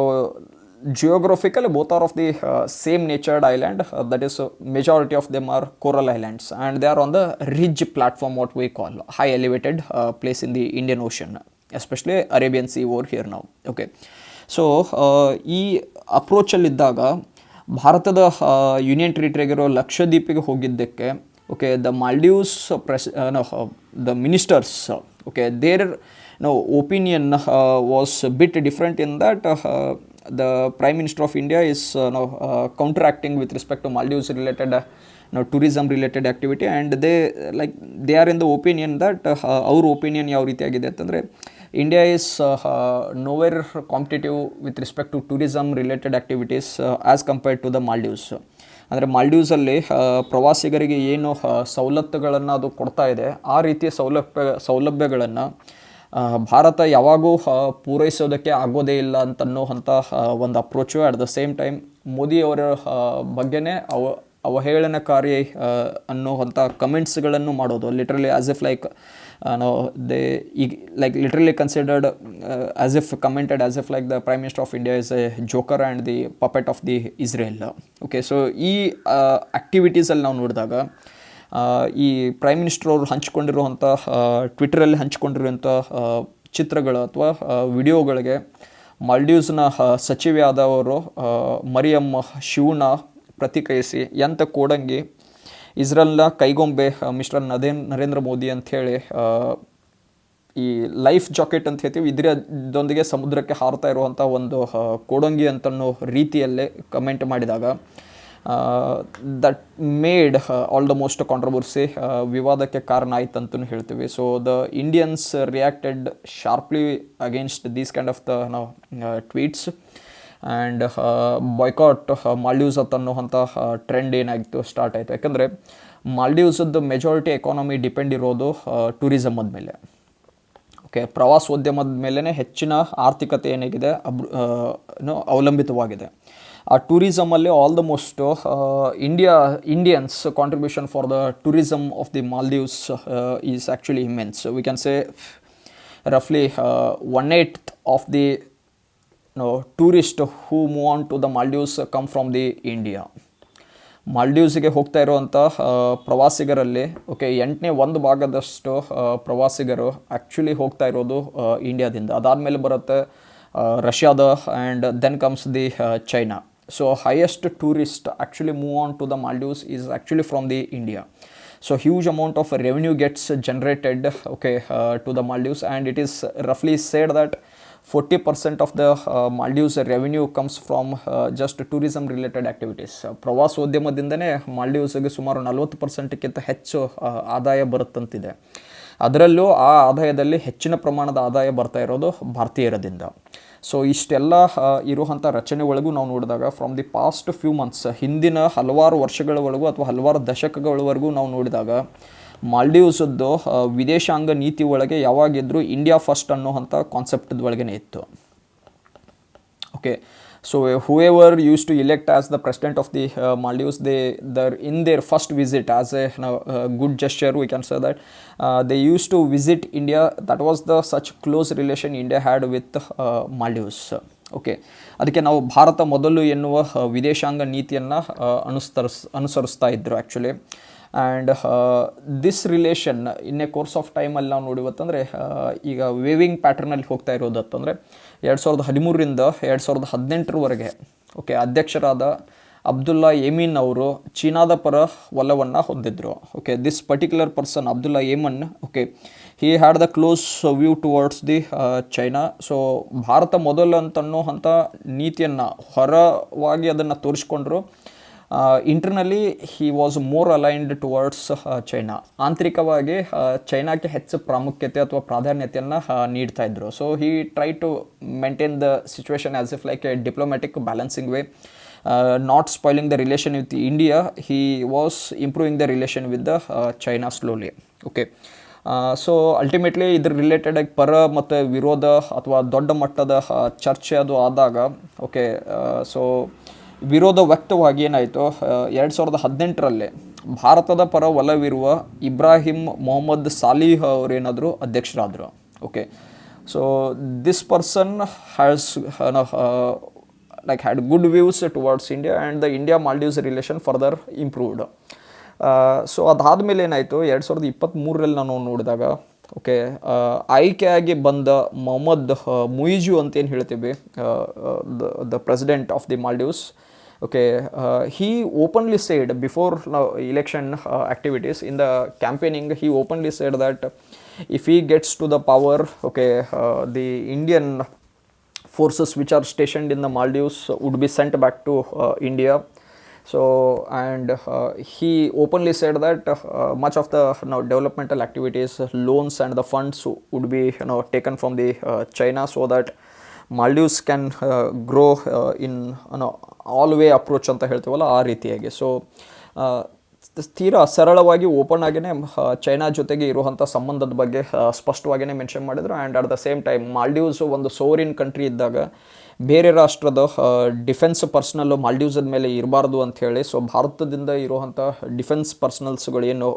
geographically both are of the same natured island, that is majority of them are coral islands, and they are on the ridge platform, what we call high elevated place in the Indian Ocean, especially Arabian Sea over here now. Okay, so ಈ ಅಪ್ರೋಚಲ್ಲಿದ್ದಾಗ ಭಾರತದ union ಟೆರಿಟರಿಗಿರೋ ಲಕ್ಷದ್ವೀಪಿಗೆ ಹೋಗಿದ್ದಕ್ಕೆ, okay, the Maldives the ministers, okay, their opinion was bit different in that the Prime Minister of India is counteracting with respect to Maldives related tourism related activity, and they are in the opinion that our opinion ಯಾವ ರೀತಿಯಾಗಿದೆ ಅಂತಂದರೆ, India is nowhere competitive with respect to tourism related activities as compared to the Maldives. ಅಂದರೆ ಮಾಲ್ಡೀವ್ಸಲ್ಲಿ ಪ್ರವಾಸಿಗರಿಗೆ ಏನು ಸವಲತ್ತುಗಳನ್ನು ಅದು ಕೊಡ್ತಾ ಇದೆ, ಆ ರೀತಿಯ ಸೌಲಭ್ಯಗಳನ್ನು ಭಾರತ ಯಾವಾಗೂ ಪೂರೈಸೋದಕ್ಕೆ ಆಗೋದೇ ಇಲ್ಲ ಅಂತನ್ನುವಂಥ ಒಂದು approach. At the same time ಮೋದಿಯವರ ಬಗ್ಗೆನೇ ಅವಹೇಳನಕಾರಿ ಅನ್ನುವಂಥ ಕಮೆಂಟ್ಸ್ಗಳನ್ನು ಮಾಡೋದು, literally as if they literally considered as if commented as if the prime minister of India is A joker and the puppet of the Israel. Okay, so ಈ ಆ್ಯಕ್ಟಿವಿಟೀಸಲ್ಲಿ ನಾವು ನೋಡಿದಾಗ ಈ prime minister ಅವರು ಹಂಚ್ಕೊಂಡಿರುವಂಥ ಟ್ವಿಟರಲ್ಲಿ ಹಂಚ್ಕೊಂಡಿರುವಂಥ ಚಿತ್ರಗಳು ಅಥವಾ ವಿಡಿಯೋಗಳಿಗೆ ಮಾಲ್ಡೀವ್ಸ್ನ ಸಚಿವೆ ಆದವರು ಮರಿಯಮ್ ಶಿವನ ಪ್ರತಿಕ್ರಿಯಿಸಿ, ಎಂಥ ಕೋಡಂಗಿ ಇಸ್ರೇಲ್ನ ಕೈಗೊಂಬೆ ಮಿಸ್ಟರ್ ನರೇಂದ್ರ ಮೋದಿ ಅಂಥೇಳಿ ಈ ಲೈಫ್ ಜಾಕೆಟ್ ಅಂತ ಹೇಳ್ತೀವಿ, ಇದರದೊಂದಿಗೆ ಸಮುದ್ರಕ್ಕೆ ಹಾರ್ತಾ ಇರುವಂಥ ಒಂದು ಕೋಡಂಗಿ ಅಂತನ್ನೋ ರೀತಿಯಲ್ಲೇ ಕಮೆಂಟ್ ಮಾಡಿದಾಗ that made all the most controversy, ವಿವಾದಕ್ಕೆ ಕಾರಣ ಆಯ್ತು ಅಂತಲೂ ಹೇಳ್ತೀವಿ. So the Indians reacted sharply against these kind of the tweets and boycott Maldives ಅಂತನ್ನುವಂಥ ಟ್ರೆಂಡ್ ಏನಾಗಿತ್ತು ಸ್ಟಾರ್ಟ್ ಆಯಿತು. ಯಾಕಂದರೆ ಮಾಲ್ಡೀವ್ಸದ್ದು ಮೆಜಾರಿಟಿ ಎಕಾನಮಿ ಡಿಪೆಂಡ್ ಇರೋದು ಟೂರಿಸಮ್ ಆದಮೇಲೆ. ಓಕೆ, ಪ್ರವಾಸೋದ್ಯಮದ ಮೇಲೇ ಹೆಚ್ಚಿನ ಆರ್ಥಿಕತೆ ಏನಾಗಿದೆ ಅವಲಂಬಿತವಾಗಿದೆ. ಆ ಟೂರಿಸಮಲ್ಲಿ all the most Indians contribution for the tourism of the Maldives is actually immense. We can say ರಫ್ಲಿ 1/8 of the tourist who move on to the Maldives come from the India. ಮಾಲ್ಡೀವ್ಸಿಗೆ ಹೋಗ್ತಾ ಇರುವಂಥ ಪ್ರವಾಸಿಗರಲ್ಲಿ ಓಕೆ 1/8 ಭಾಗದಷ್ಟು ಪ್ರವಾಸಿಗರು ಆ್ಯಕ್ಚುಲಿ ಹೋಗ್ತಾ ಇರೋದು ಇಂಡಿಯಾದಿಂದ. ಅದಾದಮೇಲೆ ಬರುತ್ತೆ ರಷ್ಯಾದ, and then comes the China. So highest tourist actually move on to the Maldives is actually from the India. So huge amount of revenue gets generated, okay, to the Maldives, and it is roughly said that 40% of the Maldives revenue comes from just tourism related activities. ಪ್ರವಾಸೋದ್ಯಮದಿಂದನೇ ಮಾಲ್ಡೀವ್ಸ್ಗೆ ಸುಮಾರು 40%ಕ್ಕಿಂತ ಹೆಚ್ಚು ಆದಾಯ ಬರುತ್ತಂತಿದೆ. ಅದರಲ್ಲೂ ಆ ಆದಾಯದಲ್ಲಿ ಹೆಚ್ಚಿನ ಪ್ರಮಾಣದ ಆದಾಯ ಬರ್ತಾ ಇರೋದು ಭಾರತೀಯರದಿಂದ. ಸೊ ಇಷ್ಟೆಲ್ಲ ಇರುವಂಥ ರಚನೆ ಒಳಗೂ ನಾವು ನೋಡಿದಾಗ from the past few months, ಹಿಂದಿನ ಹಲವಾರು ವರ್ಷಗಳವರೆಗೂ ಅಥವಾ ಹಲವಾರು ದಶಕಗಳವರೆಗೂ ನಾವು ನೋಡಿದಾಗ ಮಾಲ್ಡೀವ್ಸದ್ದು ವಿದೇಶಾಂಗ ನೀತಿ ಒಳಗೆ ಯಾವಾಗಿದ್ದರೂ ಇಂಡಿಯಾ ಫಸ್ಟ್ ಅನ್ನೋವಂಥ ಕಾನ್ಸೆಪ್ಟದ ಒಳಗೇ ಇತ್ತು. Okay, so whoever used to elect as the president of the Maldives, in their first visit as a good gesture, we can say that they used to visit India. That was the such close relation India had with Maldives. Okay, ಅದಕ್ಕೆ ನಾವು ಭಾರತ ಮೊದಲು ಎನ್ನುವ ವಿದೇಶಾಂಗ ನೀತಿಯನ್ನು ಅನುಸರಿಸ್ತಾ ಇದ್ದರು actually. And this relation in a course of ಟೈಮಲ್ಲಿ ನಾವು ನೋಡಿವತ್ತಂದರೆ ಈಗ ವೇವಿಂಗ್ ಪ್ಯಾಟ್ರನಲ್ಲಿ ಹೋಗ್ತಾ ಇರೋದತ್ತಂದರೆ 2013ರಿಂದ 2018ರವರೆಗೆ ಓಕೆ ಅಧ್ಯಕ್ಷರಾದ ಅಬ್ದುಲ್ಲಾ ಯಮೀನ್ ಅವರು ಚೀನಾದ ಪರ ಒಲವನ್ನು ಹೊಂದಿದ್ರು. Okay, this particular person Abdulla Yameen, okay, he had the close view towards the China. So Bharat ಮೊದಲು ಅಂತನ್ನೋವಂಥ ನೀತಿಯನ್ನು ಹೊರವಾಗಿ ಅದನ್ನು ತೋರಿಸ್ಕೊಂಡ್ರು. ಇಂಟರ್ನಲ್ಲಿ he was more aligned towards China. ಆಂತರಿಕವಾಗಿ ಚೈನಾಕ್ಕೆ ಹೆಚ್ಚು ಪ್ರಾಮುಖ್ಯತೆ ಅಥವಾ ಪ್ರಾಧಾನ್ಯತೆಯನ್ನು ನೀಡ್ತಾ ಇದ್ದರು. So he try to maintain the situation as if like a diplomatic balancing way, not spoiling the relation with India. He was improving the relation with the China slowly. Okay, so ultimately ಇದ್ರ related ಆಗಿ ಪರ ಮತ್ತು ವಿರೋಧ ಅಥವಾ ದೊಡ್ಡ ಮಟ್ಟದ ಚರ್ಚೆ ಅದು ಆದಾಗ ಓಕೆ ಸೊ ವಿರೋಧ ವ್ಯಕ್ತವಾಗಿ ಏನಾಯಿತು 2018ರಲ್ಲಿ ಭಾರತದ ಪರ ಒಲವಿರುವ ಇಬ್ರಾಹಿಂ ಮೊಹಮ್ಮದ್ ಸಾಲಿಹ್ ಅವರೇನಾದರೂ ಅಧ್ಯಕ್ಷರಾದರು. Okay so this person has like had good views towards India and the India-Maldives relation further improved. So ಅದಾದಮೇಲೆ ಏನಾಯಿತು 2023ರಲ್ಲಿ ನಾನು ನೋಡಿದಾಗ ಓಕೆ ಆಯ್ಕೆಯಾಗಿ ಬಂದ ಮೊಹಮ್ಮದ್ ಮುಯಿಜು ಅಂತೇನು ಹೇಳ್ತೀವಿ the president of the Maldives. Okay, he openly said before election activities in the campaigning, he openly said that if he gets to the power, okay, the Indian forces which are stationed in the Maldives would be sent back to India. So, and he openly said that much of the developmental activities, loans and the funds would be taken from the China so that Maldives can grow in all way approach ಅಂತ ಹೇಳ್ತೀವಲ್ಲ ಆ ರೀತಿಯಾಗಿ. So ತೀರಾ ಸರಳವಾಗಿ open ಆಗಿಯೇ China ಜೊತೆಗೆ ಇರುವಂಥ ಸಂಬಂಧದ ಬಗ್ಗೆ ಸ್ಪಷ್ಟವಾಗಿಯೇ ಮೆನ್ಷನ್ ಮಾಡಿದರು. And at the same time Maldives ಒಂದು ಸೋರಿನ್ ಕಂಟ್ರಿ ಇದ್ದಾಗ ಬೇರೆ ರಾಷ್ಟ್ರದ ಡಿಫೆನ್ಸ್ ಪರ್ಸನಲ್ಲು ಮಾಲ್ಡೀವ್ಸದ ಮೇಲೆ ಇರಬಾರ್ದು ಅಂಥೇಳಿ ಸೊ ಭಾರತದಿಂದ ಇರುವಂಥ ಡಿಫೆನ್ಸ್ ಪರ್ಸನಲ್ಸ್ಗಳು ಏನು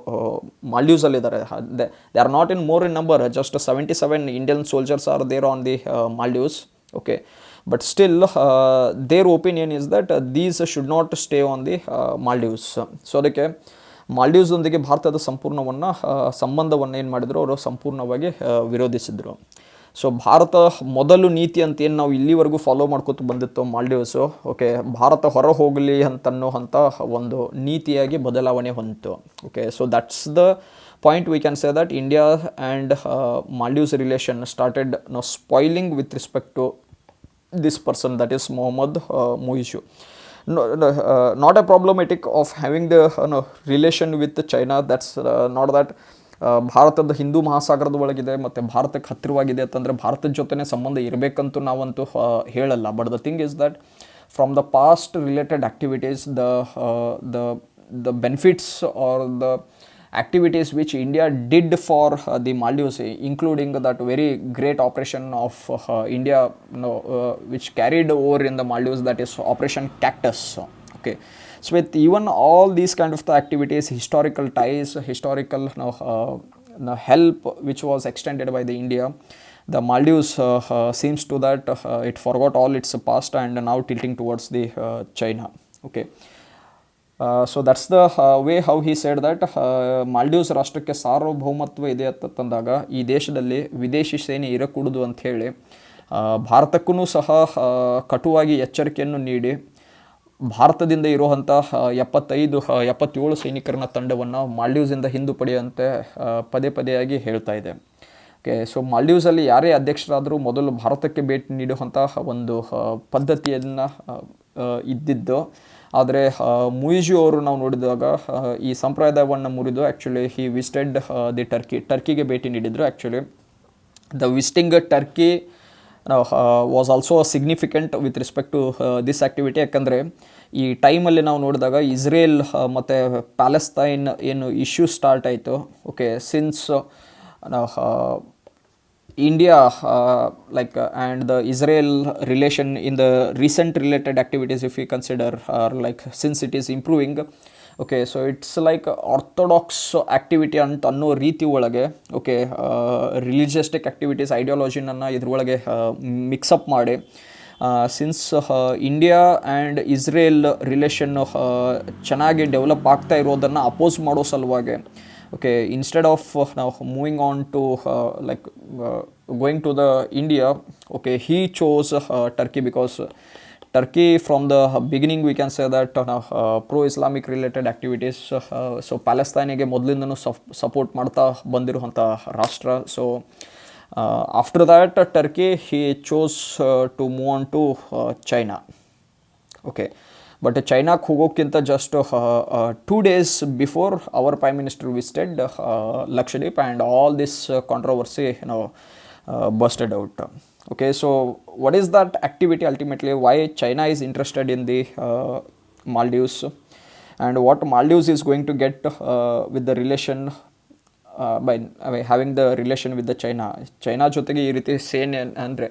ಮಾಲ್ಡೀವ್ಸಲ್ಲಿದ್ದಾರೆ they are not in more in number, just 77 Indian soldiers are there on the Maldives. Okay but still their opinion is that these should not stay on the Maldives. So ಅದಕ್ಕೆ ಮಾಲ್ಡೀವ್ಸ್ ಒಂದಿಗೆ ಭಾರತದ ಸಂಬಂಧವನ್ನು ಏನು ಮಾಡಿದ್ರು, ಅವರು ಸಂಪೂರ್ಣವಾಗಿ ವಿರೋಧಿಸಿದರು. ಸೊ ಭಾರತ ಮೊದಲು ನೀತಿ ಅಂತ ಏನು ನಾವು ಇಲ್ಲಿವರೆಗೂ ಫಾಲೋ ಮಾಡ್ಕೊತ ಬಂದಿತ್ತು ಮಾಲ್ಡೀವ್ಸು, ಓಕೆ ಭಾರತ ಹೊರ ಹೋಗಲಿ ಅಂತನ್ನುವಂಥ ಒಂದು ನೀತಿಯಾಗಿ ಬದಲಾವಣೆ ಹೊಂದಿತು. Okay so that's the point we can say that India and Maldives relation started spoiling with respect to this person, that is Mohammad Moishu. Not a problematic of having the relation with China, that's not that ಭಾರತದ ಹಿಂದೂ ಮಹಾಸಾಗರದ ಒಳಗಿದೆ ಮತ್ತು ಭಾರತಕ್ಕೆ ಹತ್ತಿರವಾಗಿದೆ ಅಂತಂದರೆ ಭಾರತದ ಜೊತೆನೇ ಸಂಬಂಧ ಇರಬೇಕಂತೂ ನಾವಂತೂ ಹೇಳಲ್ಲ. But the thing is that from the past related activities the benefits or the activities which India did for the Maldives, including that very great operation of India which carried over in the Maldives, that is Operation Cactus. Okay, so with even all these kind of the activities, historical ties, historical help which was extended by the India, the Maldives seems to that it forgot all its past and now tilting towards the China. Okay, so that's the way how he said that Maldives ರಾಷ್ಟ್ರಕ್ಕೆ ಸಾರ್ವಭೌಮತ್ವ ಇದೆ ಅಂತಂದಾಗ ಈ ದೇಶದಲ್ಲಿ ವಿದೇಶಿ ಸೇನೆ ಇರಕೂಡದು ಅಂಥೇಳಿ ಭಾರತಕ್ಕೂ ಸಹ ಕಟುವಾಗಿ ಎಚ್ಚರಿಕೆಯನ್ನು ನೀಡಿ ಭಾರತದಿಂದ ಇರುವಂಥ 77 ಸೈನಿಕರನ್ನ ತಂಡವನ್ನು ಮಾಲ್ಡೀವ್ಸಿಂದ ಹಿಂದು ಪಡೆಯುವಂತೆ ಪದೇ ಪದೇಯಾಗಿ ಹೇಳ್ತಾ ಇದೆ. ಓಕೆ ಸೊ ಮಾಲ್ಡೀವ್ಸಲ್ಲಿ ಯಾರೇ ಅಧ್ಯಕ್ಷರಾದರೂ ಮೊದಲು ಭಾರತಕ್ಕೆ ಭೇಟಿ ನೀಡುವಂಥ ಒಂದು ಪದ್ಧತಿಯನ್ನು ಇದ್ದಿದ್ದು. ಆದರೆ ಮುಯಿಜು ಅವರು ನಾವು ನೋಡಿದಾಗ ಈ ಸಂಪ್ರದಾಯವನ್ನು ಮುರಿದು ಆ್ಯಕ್ಚುಲಿ ಹಿ ವಿಸಿಟೆಡ್ ದಿ ಟರ್ಕಿಗೆ ಭೇಟಿ ನೀಡಿದರು. Actually the visiting Turkey was also significant with respect to this activity. ಯಾಕಂದರೆ ಈ ಟೈಮಲ್ಲಿ ನಾವು ನೋಡಿದಾಗ ಇಸ್ರೇಲ್ ಮತ್ತು ಪ್ಯಾಲೆಸ್ತೈನ್ ಏನು ಇಶ್ಯೂ ಸ್ಟಾರ್ಟ್ ಆಯಿತು. Okay since India and the Israel relation in the recent related activities, if we consider, are like since it is improving. Okay, so it's like orthodox activity ಅನ್ನೋ ರೀತಿ ಒಳಗೆ okay ರಿಲಿಜಿಯಸ್ಟಿಕ್ activities ಐಡಿಯಾಲಜಿನನ್ನು ಇದ್ರೊಳಗೆ mix-up ಮಾಡಿ since India and Israel relation ಚೆನ್ನಾಗಿ develop ಆಗ್ತಾ ಇರೋದನ್ನು oppose ಮಾಡೋ ಸಲುವಾಗಿ okay instead of now moving on to going to the India, okay he chose Turkey because Turkey from the beginning we can say that pro Islamic related activities, so Palestine ಗೆ ಮೊದಲಿಂದನೂ support ಮಾಡ್ತಾ ಬಂದಿರುವಂಥ ರಾಷ್ಟ್ರ. So after that Turkey he chose to move on to China. Okay, but ಚೈನಾಕ್ಕೆ ಹೋಗೋಕ್ಕಿಂತ just 2 days before our prime minister visited Lakshadweep and all this controversy busted out. Okay, so what is that activity ultimately? Why China is interested in the Maldives, and what Maldives is going to get with the relation by having the relation with the China ಜೊತೆಗೆ ಈ ರೀತಿ ಸೇನೆ ಅಂದರೆ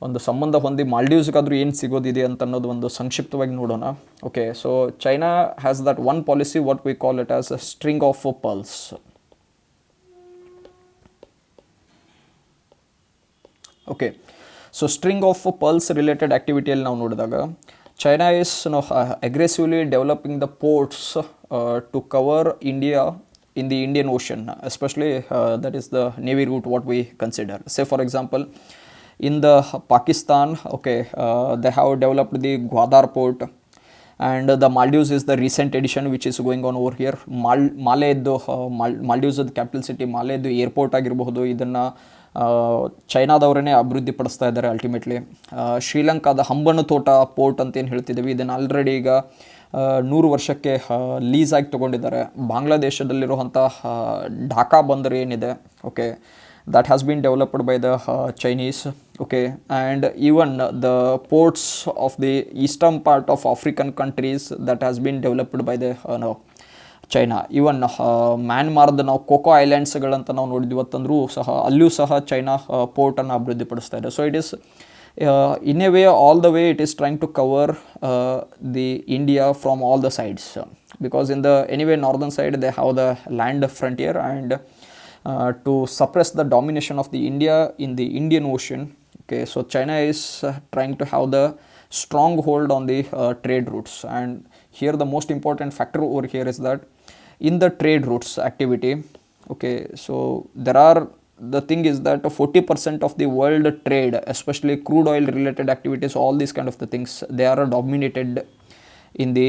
ಒಂದು ಸಂಬಂಧ ಹೊಂದಿ ಮಾಲ್ಡೀವ್ಸ್ಗಾದ್ರೂ ಏನು ಸಿಗೋದಿದೆ ಅಂತ ಅನ್ನೋದು ಒಂದು ಸಂಕ್ಷಿಪ್ತವಾಗಿ ನೋಡೋಣ. Okay, so China has that one policy what we call it as a string of pearls. Okay, so string of pearls related ಆ್ಯಕ್ಟಿವಿಟಿಯಲ್ಲಿ ನಾವು ನೋಡಿದಾಗ China is aggressively developing the ports to cover India in the Indian Ocean, especially that is the navy route what we consider. Say for example, in the Pakistan, okay, they have developed the Gwadar port, and the Maldives is the recent addition which is going on over here. Maldives capital city Malé airport ಆಗಿರಬಹುದು, ಇದನ್ನು ಚೈನಾದವರೇ ಅಭಿವೃದ್ಧಿಪಡಿಸ್ತಾ ಇದ್ದಾರೆ ultimately. ಶ್ರೀಲಂಕಾದ ಹಂಬನ ತೋಟ port ಅಂತ ಏನು ಹೇಳ್ತಿದ್ದೀವಿ, ಇದನ್ನು already ಈಗ 100 ವರ್ಷಕ್ಕೆ ಲೀಸಾಗಿ ತೊಗೊಂಡಿದ್ದಾರೆ. ಬಾಂಗ್ಲಾದೇಶದಲ್ಲಿರುವಂಥ ಢಾಕಾ ಬಂದರು ಏನಿದೆ, okay, that has been developed by the Chinese, okay, and even the ports of the eastern part of African countries that has been developed by the China. Even ಮ್ಯಾನ್ಮಾರ್ದ ನಾವು ಕೋಕೋ ಐಲ್ಯಾಂಡ್ಸ್ಗಳಂತ ನಾವು ನೋಡಿದ್ವಿ ಅಂತಂದ್ರೂ ಸಹ ಅಲ್ಲಿಯೂ ಸಹ ಚೈನಾ ಪೋರ್ಟನ್ನು ಅಭಿವೃದ್ಧಿಪಡಿಸ್ತಾ ಇದೆ. So it is in a way all the way it is trying to cover the India from all the sides, because in the anyway northern side they have the land frontier, and to suppress the domination of the India in the Indian Ocean. Okay, so China is trying to have the strong hold on the trade routes, and here the most important factor over here is that in the trade routes activity, okay, so there are, the thing is that 40% of the world trade, especially crude oil related activities, all these kind of the things, they are dominated in the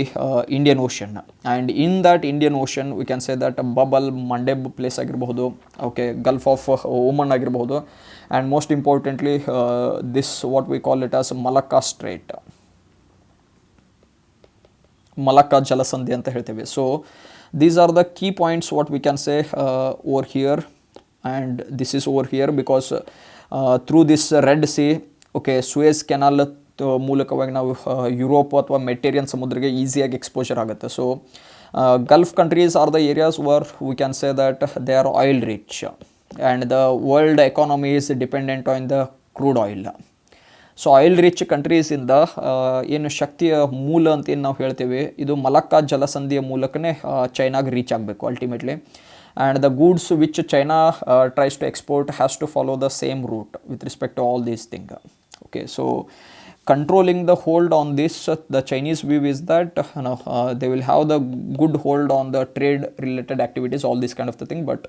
Indian Ocean. And in that Indian Ocean we can say that Babal Mandeb place ಆಗಿರಬಹುದು, okay, Gulf of Oman ಆಗಿರಬಹುದು, and most importantly this what we call it as Malacca Strait, Malacca ಜಲಸಂಧಿ ಅಂತ ಹೇಳ್ತೇವೆ. So these are the key points what we can say over here, and this is over here because through this Red Sea, okay, Suez Canal ಮೂಲಕವಾಗಿ ನಾವು Europe ಅಥವಾ Mediterranean ಸಮುದ್ರಕ್ಕೆ ಈಸಿಯಾಗಿ exposure ಆಗುತ್ತೆ. So gulf countries are the areas where we can say that they are oil rich, and the world economy is dependent on the crude oil. So oil rich ಕಂಟ್ರೀಸಿಂದ ಏನು ಶಕ್ತಿಯ ಮೂಲ ಅಂತ ಏನು ನಾವು ಹೇಳ್ತೇವೆ, ಇದು ಮಲಕ್ಕಾ ಜಲಸಂಧಿಯ ಮೂಲಕನೇ ಚೈನಾಗೆ ರೀಚ್ ಆಗಬೇಕು ultimately. And the goods which China tries to export has to follow the same route with respect to all these thing. Okay, so controlling the hold on this, the Chinese view is that they will have the good hold on the trade related activities, all this kind of the thing, but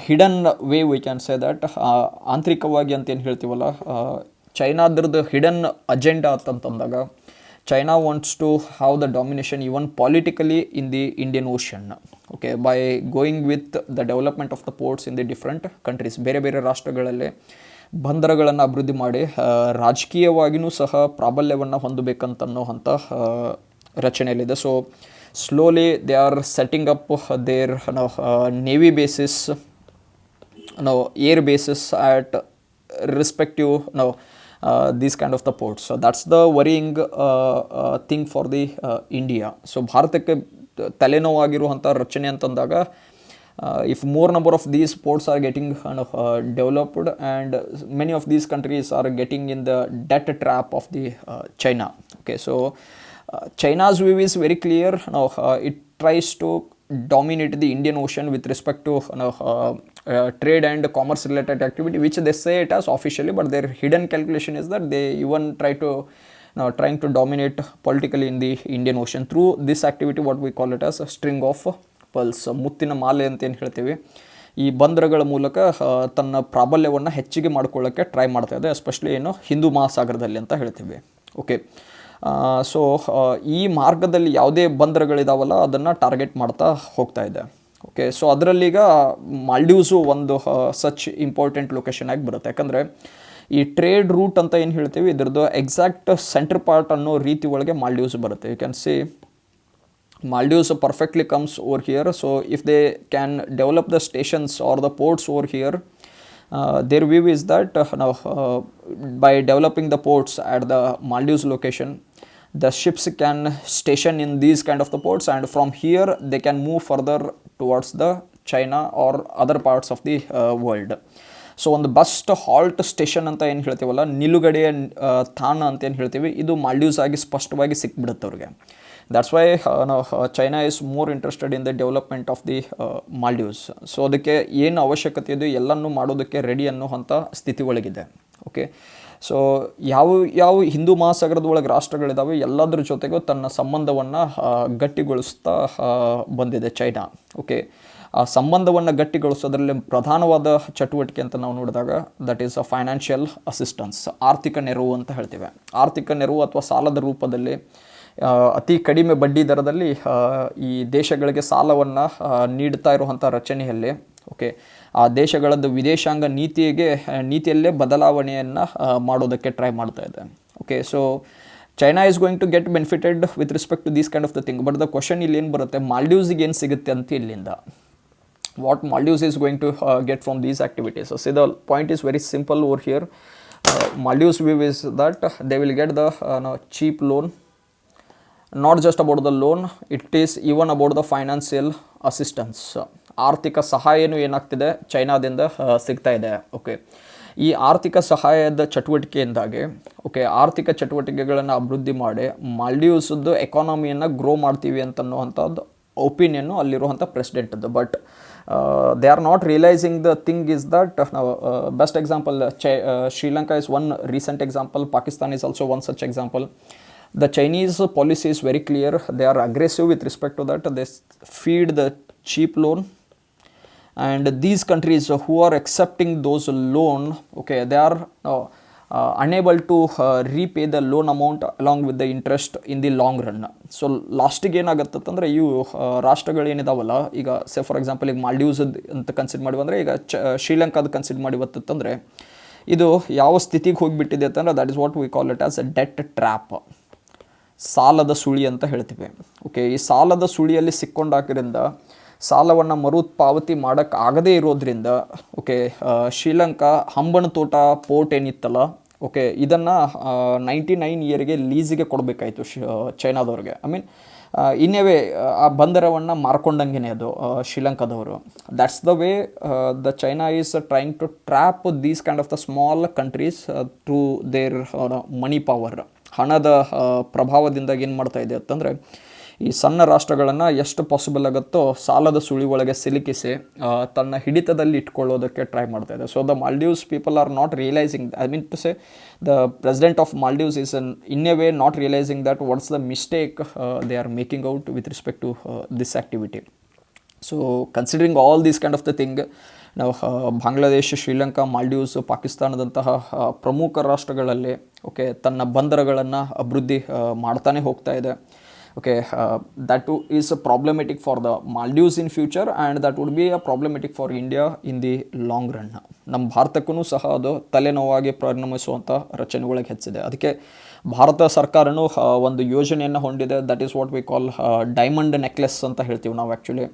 hidden way we can say that ಆಂತರಿಕವಾಗಿ ಅಂತ ಏನು ಹೇಳ್ತೀವಲ್ಲ, ಚೈನಾದ್ರದ್ದು hidden agenda ಅಂತಂದಾಗ China wants to have the domination even politically in the Indian Ocean, okay, by going with the development of the ports in the different countries. ಬೇರೆ ಬೇರೆ ರಾಷ್ಟ್ರಗಳಲ್ಲಿ ಬಂದರುಗಳನ್ನು ಅಭಿವೃದ್ಧಿ ಮಾಡಿ ರಾಜಕೀಯವಾಗಿಯೂ ಸಹ ಪ್ರಾಬಲ್ಯವನ್ನು ಹೊಂದಬೇಕಂತನ್ನುವಂಥ ರಚನೆಯಲ್ಲಿದೆ. So slowly they are setting up their navy bases, air bases at respective these kind of the ports. So that's the worrying thing for the India. So ಭಾರತಕ್ಕೆ ತಲೆನೋವಾಗಿರುವಂಥ ರಚನೆ ಅಂತಂದಾಗ, if more number of these ports are getting developed, and many of these countries are getting in the debt trap of the China. Okay, so China's view is very clear. It tries to dominate the Indian Ocean with respect to trade and commerce related activity, which they say it as officially, but their hidden calculation is that they even trying to dominate politically in the Indian Ocean through this activity, what we call it as a string of pearls, ಮುತ್ತಿನ ಮಾಲೆ ಅಂತ ಏನು ಹೇಳ್ತೀವಿ. ಈ ಬಂದರುಗಳ ಮೂಲಕ ತನ್ನ ಪ್ರಾಬಲ್ಯವನ್ನು ಹೆಚ್ಚಿಗೆ ಮಾಡ್ಕೊಳ್ಳೋಕ್ಕೆ ಟ್ರೈ ಮಾಡ್ತಾ ಇದೆ, ಎಸ್ಪೆಷಲಿ ಏನು ಹಿಂದೂ ಮಹಾಸಾಗರದಲ್ಲಿ ಅಂತ ಹೇಳ್ತೀವಿ. ಓಕೆ, ಸೊ ಈ ಮಾರ್ಗದಲ್ಲಿ ಯಾವುದೇ ಬಂದರುಗಳಿದಾವಲ್ಲ ಅದನ್ನು ಟಾರ್ಗೆಟ್ ಮಾಡ್ತಾ ಹೋಗ್ತಾ ಇದೆ. ಓಕೆ, ಸೊ ಅದರಲ್ಲೀಗ ಮಾಲ್ಡೀವ್ಸು ಒಂದು ಸಚ್ ಇಂಪಾರ್ಟೆಂಟ್ ಲೊಕೇಶನ್ ಆಗಿ ಬರುತ್ತೆ. ಯಾಕಂದರೆ ಈ ಟ್ರೇಡ್ ರೂಟ್ ಅಂತ ಏನು ಹೇಳ್ತೀವಿ, ಇದ್ರದ್ದು ಎಕ್ಸಾಕ್ಟ್ ಸೆಂಟ್ರ್ ಪಾರ್ಟ್ ಅನ್ನೋ ರೀತಿ ಒಳಗೆ ಮಾಲ್ಡೀವ್ಸ್ ಬರುತ್ತೆ. You can see Maldives perfectly comes over here. So if they can develop the stations or the ports over here, their view is that by developing the ports at the Maldives location, the ships can station in these kind of the ports, and from here they can move further towards the China or other parts of the world. So ಒಂದು bust halt station ಅಂತ ಏನು ಹೇಳ್ತೀವಲ್ಲ, ನಿಲುಗಡೆಯ ತಾಣ ಅಂತ ಏನು ಹೇಳ್ತೀವಿ, ಇದು ಮಾಲ್ಡೀವ್ಸ್ ಆಗಿ ಸ್ಪಷ್ಟವಾಗಿ ಸಿಕ್ಬಿಡುತ್ತೆ ಅವ್ರಿಗೆ. That's why China is more interested in the development of the Maldives. So ಅದಕ್ಕೆ ಏನು ಅವಶ್ಯಕತೆ ಇದೆ ಎಲ್ಲನೂ ಮಾಡೋದಕ್ಕೆ ರೆಡಿ ಅನ್ನುವಂಥ ಸ್ಥಿತಿ ಒಳಗಿದೆ. ಓಕೆ, ಸೊ ಯಾವ ಹಿಂದೂ ಮಹಾಸಾಗರದ ಒಳಗೆ ರಾಷ್ಟ್ರಗಳಿದ್ದಾವೆ ಎಲ್ಲದರ ಜೊತೆಗೂ ತನ್ನ ಸಂಬಂಧವನ್ನು ಗಟ್ಟಿಗೊಳಿಸ್ತಾ ಬಂದಿದೆ ಚೈನಾ. ಓಕೆ, ಆ ಸಂಬಂಧವನ್ನು ಗಟ್ಟಿಗೊಳಿಸೋದ್ರಲ್ಲಿ ಪ್ರಧಾನವಾದ ಚಟುವಟಿಕೆ ಅಂತ ನಾವು ನೋಡಿದಾಗ that is a financial assistance, ಆರ್ಥಿಕ ನೆರವು ಅಂತ ಹೇಳ್ತೇವೆ. ಆರ್ಥಿಕ ನೆರವು ಅಥವಾ ಸಾಲದ ರೂಪದಲ್ಲಿ ಅತಿ ಕಡಿಮೆ ಬಡ್ಡಿ ದರದಲ್ಲಿ ಈ ದೇಶಗಳಿಗೆ ಸಾಲವನ್ನು ನೀಡ್ತಾ ಇರುವಂಥ ರಚನೆಯಲ್ಲಿ ಓಕೆ ಆ ದೇಶಗಳದ್ದು ವಿದೇಶಾಂಗ ನೀತಿಯಲ್ಲೇ ಬದಲಾವಣೆಯನ್ನು ಮಾಡೋದಕ್ಕೆ ಟ್ರೈ ಮಾಡ್ತಾ ಇದೆ. Okay, so China is going to get benefited with respect to these kind of the thing. But the question ಇಲ್ಲಿ ಏನು ಬರುತ್ತೆ, ಮಾಲ್ಡೀವ್ಸಿಗೆ ಏನು ಸಿಗುತ್ತೆ ಅಂತ ಇಲ್ಲಿಂದ. What Maldives is going to get from these activities? So see, the point is very simple over here. Maldives view is that they will get the cheap loan. Not just about the loan, it is even about the financial assistance. ಆರ್ಥಿಕ ಸಹಾಯನೂ ಏನಾಗ್ತಿದೆ ಚೈನಾದಿಂದ ಸಿಗ್ತಾ ಇದೆ. Okay, ಈ ಆರ್ಥಿಕ ಸಹಾಯದ ಚಟುವಟಿಕೆಯಿಂದಾಗಿ okay ಆರ್ಥಿಕ ಚಟುವಟಿಕೆಗಳನ್ನು ಅಭಿವೃದ್ಧಿ ಮಾಡಿ ಮಾಲ್ಡೀವ್ಸ್ದು ಎಕಾನಮಿಯನ್ನು ಗ್ರೋ ಮಾಡ್ತೀವಿ ಅಂತನ್ನುವಂಥದ್ದು ಒಪಿನಿಯನ್ನು ಅಲ್ಲಿರುವಂಥ ಪ್ರೆಸಿಡೆಂಟದ್ದು. But they are not realizing the thing is that best example Sri Lanka is one recent example. Pakistan is also one such example. The Chinese policy is very clear. They are aggressive with respect to that. They feed the cheap loan, and these countries who are accepting those loan okay they are unable to repay the loan amount along with the interest in the long run. So ಲಾಸ್ಟಿಗೆ ಏನಾಗುತ್ತಂದ್ರೆ ಇವು ರಾಷ್ಟ್ರಗಳೇನಿದಾವಲ್ಲ, ಈಗ ಸೇ for example ಈಗ ಮಾಲ್ಡೀವ್ಸ್ ಅಂತ consider ಮಾಡಿ ಬಂದರೆ, ಈಗ ಶ್ರೀಲಂಕಾದ consider ಮಾಡಿ ಬತ್ತಂದರೆ ಇದು ಯಾವ ಸ್ಥಿತಿಗೆ ಹೋಗಿಬಿಟ್ಟಿದೆ ಅಂತಂದ್ರೆ that is what we call it as a debt trap, ಸಾಲದ ಸುಳಿ ಅಂತ ಹೇಳ್ತೀವಿ. ಓಕೆ, ಈ ಸಾಲದ ಸುಳಿಯಲ್ಲಿ ಸಿಕ್ಕೊಂಡಾಕಿರಿಂದ ಸಾಲವನ್ನು ಮರುತ್ಪಾವತಿ ಮಾಡೋಕ್ಕಾಗದೇ ಇರೋದ್ರಿಂದ ಓಕೆ ಶ್ರೀಲಂಕಾ ಹಂಬಣ ತೋಟ ಪೋರ್ಟ್ ಏನಿತ್ತಲ್ಲ ಓಕೆ ಇದನ್ನು 99 ಇಯರ್ಗೆ ಲೀಸಿಗೆ ಕೊಡಬೇಕಾಯಿತು ಚೈನಾದವ್ರಿಗೆ. ಐ ಮೀನ್ ಇನ್ನೇವೇ ಆ ಬಂದರವನ್ನು ಮಾರ್ಕೊಂಡಂಗೆ ಅದು ಶ್ರೀಲಂಕಾದವರು. That's the way the China is trying to trap these kind of the small countries to their money power. ಹಣದ ಪ್ರಭಾವದಿಂದ ಏನು ಮಾಡ್ತಾ ಇದೆ ಅಂತಂದರೆ ಈ ಸಣ್ಣ ರಾಷ್ಟ್ರಗಳನ್ನು ಎಷ್ಟು ಪಾಸಿಬಲ್ ಆಗುತ್ತೋ ಸಾಲದ ಸುಳಿ ಒಳಗೆ ಸಿಲುಕಿಸಿ ತನ್ನ ಹಿಡಿತದಲ್ಲಿ ಇಟ್ಕೊಳ್ಳೋದಕ್ಕೆ ಟ್ರೈ ಮಾಡ್ತಾ ಇದೆ. So the Maldives people are not realising, I mean to say the president of Maldives is in a way not realising that what's the mistake they are making out with respect to this activity. So considering all these kind of the thing, ನಾವು ಬಾಂಗ್ಲಾದೇಶ, ಶ್ರೀಲಂಕಾ, ಮಾಲ್ಡೀವ್ಸ್, ಪಾಕಿಸ್ತಾನದಂತಹ ಪ್ರಮುಖ ರಾಷ್ಟ್ರಗಳಲ್ಲಿ okay ತನ್ನ ಬಂದರುಗಳನ್ನು ಅಭಿವೃದ್ಧಿ ಮಾಡ್ತಾನೆ ಹೋಗ್ತಾ ಇದೆ. okay that is a problematic for the Maldives in future, and that would be a problematic for India in the long run. ನಮ್ಮ ಭಾರತಕ್ಕೂ ಸಹ ಅದು ತಲೆನೋವಾಗಿ ಪರಿಣಮಿಸುವಂಥ ರಚನೆಗಳಿಗೆ ಹೆಚ್ಚಿದೆ. ಅದಕ್ಕೆ ಭಾರತ ಸರ್ಕಾರನೂ ಒಂದು ಯೋಜನೆಯನ್ನು ಹೊಂದಿದೆ, that is what we call diamond necklace ಅಂತ ಹೇಳ್ತೀವಿ ನಾವು ಆ್ಯಕ್ಚುಲಿ.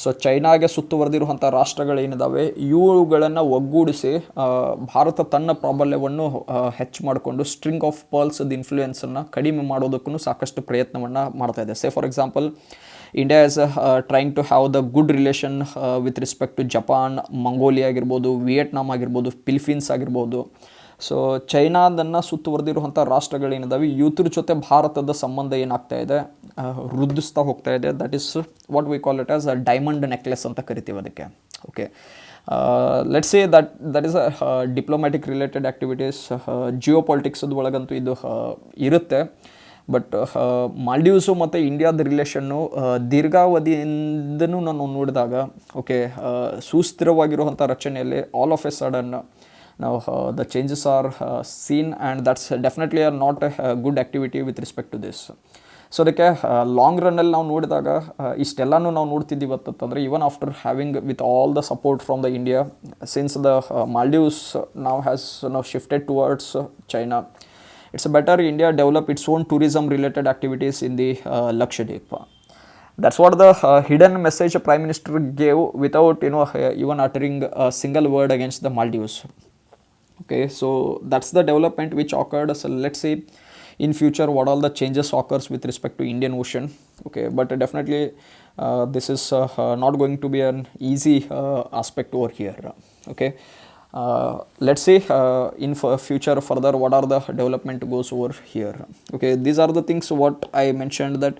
ಸೊ ಚೈನಾಗೆ ಸುತ್ತುವರೆದಿರುವಂಥ ರಾಷ್ಟ್ರಗಳೇನಿದ್ದಾವೆ ಇವುಗಳನ್ನು ಒಗ್ಗೂಡಿಸಿ ಭಾರತ ತನ್ನ ಪ್ರಾಬಲ್ಯವನ್ನು ಹೆಚ್ಚು ಮಾಡಿಕೊಂಡು ಸ್ಟ್ರಿಂಗ್ ಆಫ್ ಪರ್ಲ್ಸ್ದ ಇನ್ಫ್ಲೂಯೆನ್ಸನ್ನು ಕಡಿಮೆ ಮಾಡೋದಕ್ಕೂ ಸಾಕಷ್ಟು ಪ್ರಯತ್ನವನ್ನು ಮಾಡ್ತಾ ಇದೆ. Say for example India is trying to have the good relation with respect to Japan, Mongolia ಆಗಿರ್ಬೋದು, ವಿಯೆಟ್ನಾಮ್ ಆಗಿರ್ಬೋದು, ಫಿಲಿಪೀನ್ಸ್ ಆಗಿರ್ಬೋದು. ಸೊ ಚೈನಾದನ್ನು ಸುತ್ತುವರೆದಿರುವಂಥ ರಾಷ್ಟ್ರಗಳೇನಿದ್ದಾವೆ ಇವ್ರ ಜೊತೆ ಭಾರತದ ಸಂಬಂಧ ಏನಾಗ್ತಾ ಇದೆ ವೃದ್ಧಿಸ್ತಾ ಹೋಗ್ತಾ ಇದೆ. That is what we call it as a diamond necklace ಅಂತ ಕರಿತೀವಿ ಅದಕ್ಕೆ. Okay, let's say that is a diplomatic related activities. ಜಿಯೋ ಪಾಲಿಟಿಕ್ಸದ ಒಳಗಂತೂ ಇದು ಇರುತ್ತೆ. ಬಟ್ ಮಾಲ್ಡೀವ್ಸು ಮತ್ತು ಇಂಡಿಯಾದ ರಿಲೇಷನ್ನು ದೀರ್ಘಾವಧಿಯಿಂದನೂ ನಾನು ನೋಡಿದಾಗ ಓಕೆ ಸುಸ್ಥಿರವಾಗಿರುವಂಥ ರಚನೆಯಲ್ಲಿ all of A sudden now the changes are seen, and that's definitely not a good activity with respect to this. So ಅದಕ್ಕೆ ಲಾಂಗ್ ರನ್ನಲ್ಲಿ ನಾವು ನೋಡಿದಾಗ ಇಷ್ಟೆಲ್ಲನೂ ನಾವು ನೋಡ್ತಿದ್ದೀವಿ ಅಂತಂದರೆ even after having with all the support from the India, since the Maldives now has shifted towards China, it's better India develop its own tourism related activities in the Lakshadweep. That's what the hidden message Prime Minister gave without even uttering a single word against the Maldives. Okay, so that's the development which occurred. So let's see in future what all the changes occurs with respect to Indian Ocean. Okay, but definitely This is not going to be an easy aspect over here. Okay, let's see in future further what are the development goes over here. Okay, these are the things what I mentioned, that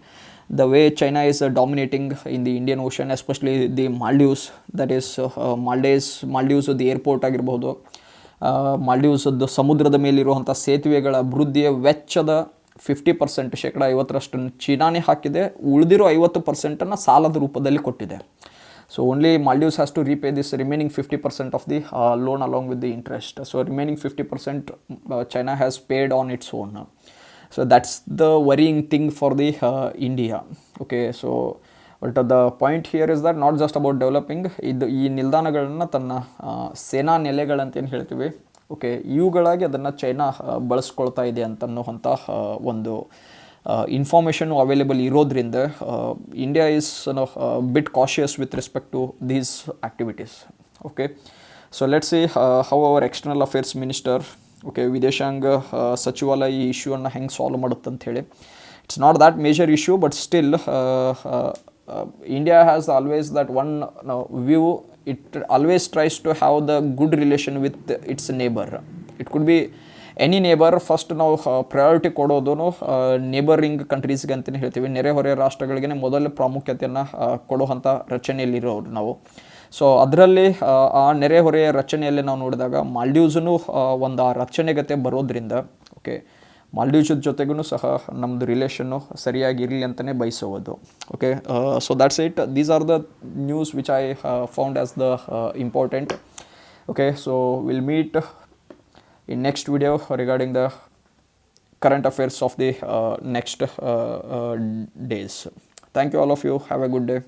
the way China is dominating in the Indian Ocean, especially the Maldives, that is Maldives the airport ಆಗಿರಬಹುದು, ಮಾಲ್ಡೀವ್ಸ್ ಸಮುದ್ರದ ಮೇಲಿರುವಂಥ ಸೇತುವೆಗಳ ಅಭಿವೃದ್ಧಿಯ ವೆಚ್ಚದ 50% ಶೇಕಡ 50ರಷ್ಟನ್ನು ಚೀನಾನೇ ಹಾಕಿದೆ, ಉಳಿದಿರೋ 50%ಅನ್ನು ಸಾಲದ ರೂಪದಲ್ಲಿ ಕೊಟ್ಟಿದೆ. So only Maldives has to repay this remaining 50% of the loan along with the interest. So remaining 50% China has paid on its own. So that's the worrying thing for the India. Okay, so but the point here is that not just about developing, ಇದು ಈ ನಿಲ್ದಾಣಗಳನ್ನು ತನ್ನ ಸೇನಾ ನೆಲೆಗಳಂತೇನು ಹೇಳ್ತೀವಿ, okay, ಇವುಗಳಾಗಿ ಅದನ್ನು China ಬಳಸ್ಕೊಳ್ತಾ ಇದೆ ಅಂತನ್ನುವಂಥ ಒಂದು ಇನ್ಫಾರ್ಮೇಷನ್ ಅವೈಲೇಬಲ್ ಇರೋದ್ರಿಂದ India is bit cautious with respect to these activities. Okay, so let's see how our external affairs minister, okay, ವಿದೇಶಾಂಗ ಸಚಿವಾಲಯ ಈ ಇಶ್ಯೂವನ್ನು ಹೆಂಗೆ ಸಾಲ್ವ್ ಮಾಡುತ್ತೆ ಅಂತ ಹೇಳಿ. It's not that major issue, but still India has always that one view, it always tries to have the good relation with its neighbor. It could be any neighbor. First ನಾವು priority ಕೊಡೋದು neighbouring ಕಂಟ್ರೀಸ್ಗೆ ಅಂತಲೇ ಹೇಳ್ತೀವಿ, ನೆರೆಹೊರೆ ರಾಷ್ಟ್ರಗಳಿಗೆ ಮೊದಲ ಪ್ರಾಮುಖ್ಯತೆಯನ್ನು ಕೊಡುವಂಥ ರಚನೆಯಲ್ಲಿರೋರು ನಾವು. ಸೊ ಅದರಲ್ಲಿ ಆ ನೆರೆಹೊರೆಯ ರಚನೆಯಲ್ಲಿ ನಾವು ನೋಡಿದಾಗ ಮಾಲ್ಡೀವ್ಸೂ ಒಂದು ಆ ರಚನೆಗತೆ ಬರೋದ್ರಿಂದ, ಓಕೆ, ಮಾಲ್ಡೀವ್ಸ್ ಜೊತೆಗೂ ಸಹ ನಮ್ಮದು ರಿಲೇಷನ್ನು ಸರಿಯಾಗಿರಲಿ ಅಂತಲೇ ಬಯಸೋದು. Okay, so that's it. These are the news which I found as the important. Okay, so will meet in next video regarding the current affairs of the next days. Thank you all of you. Have a good day.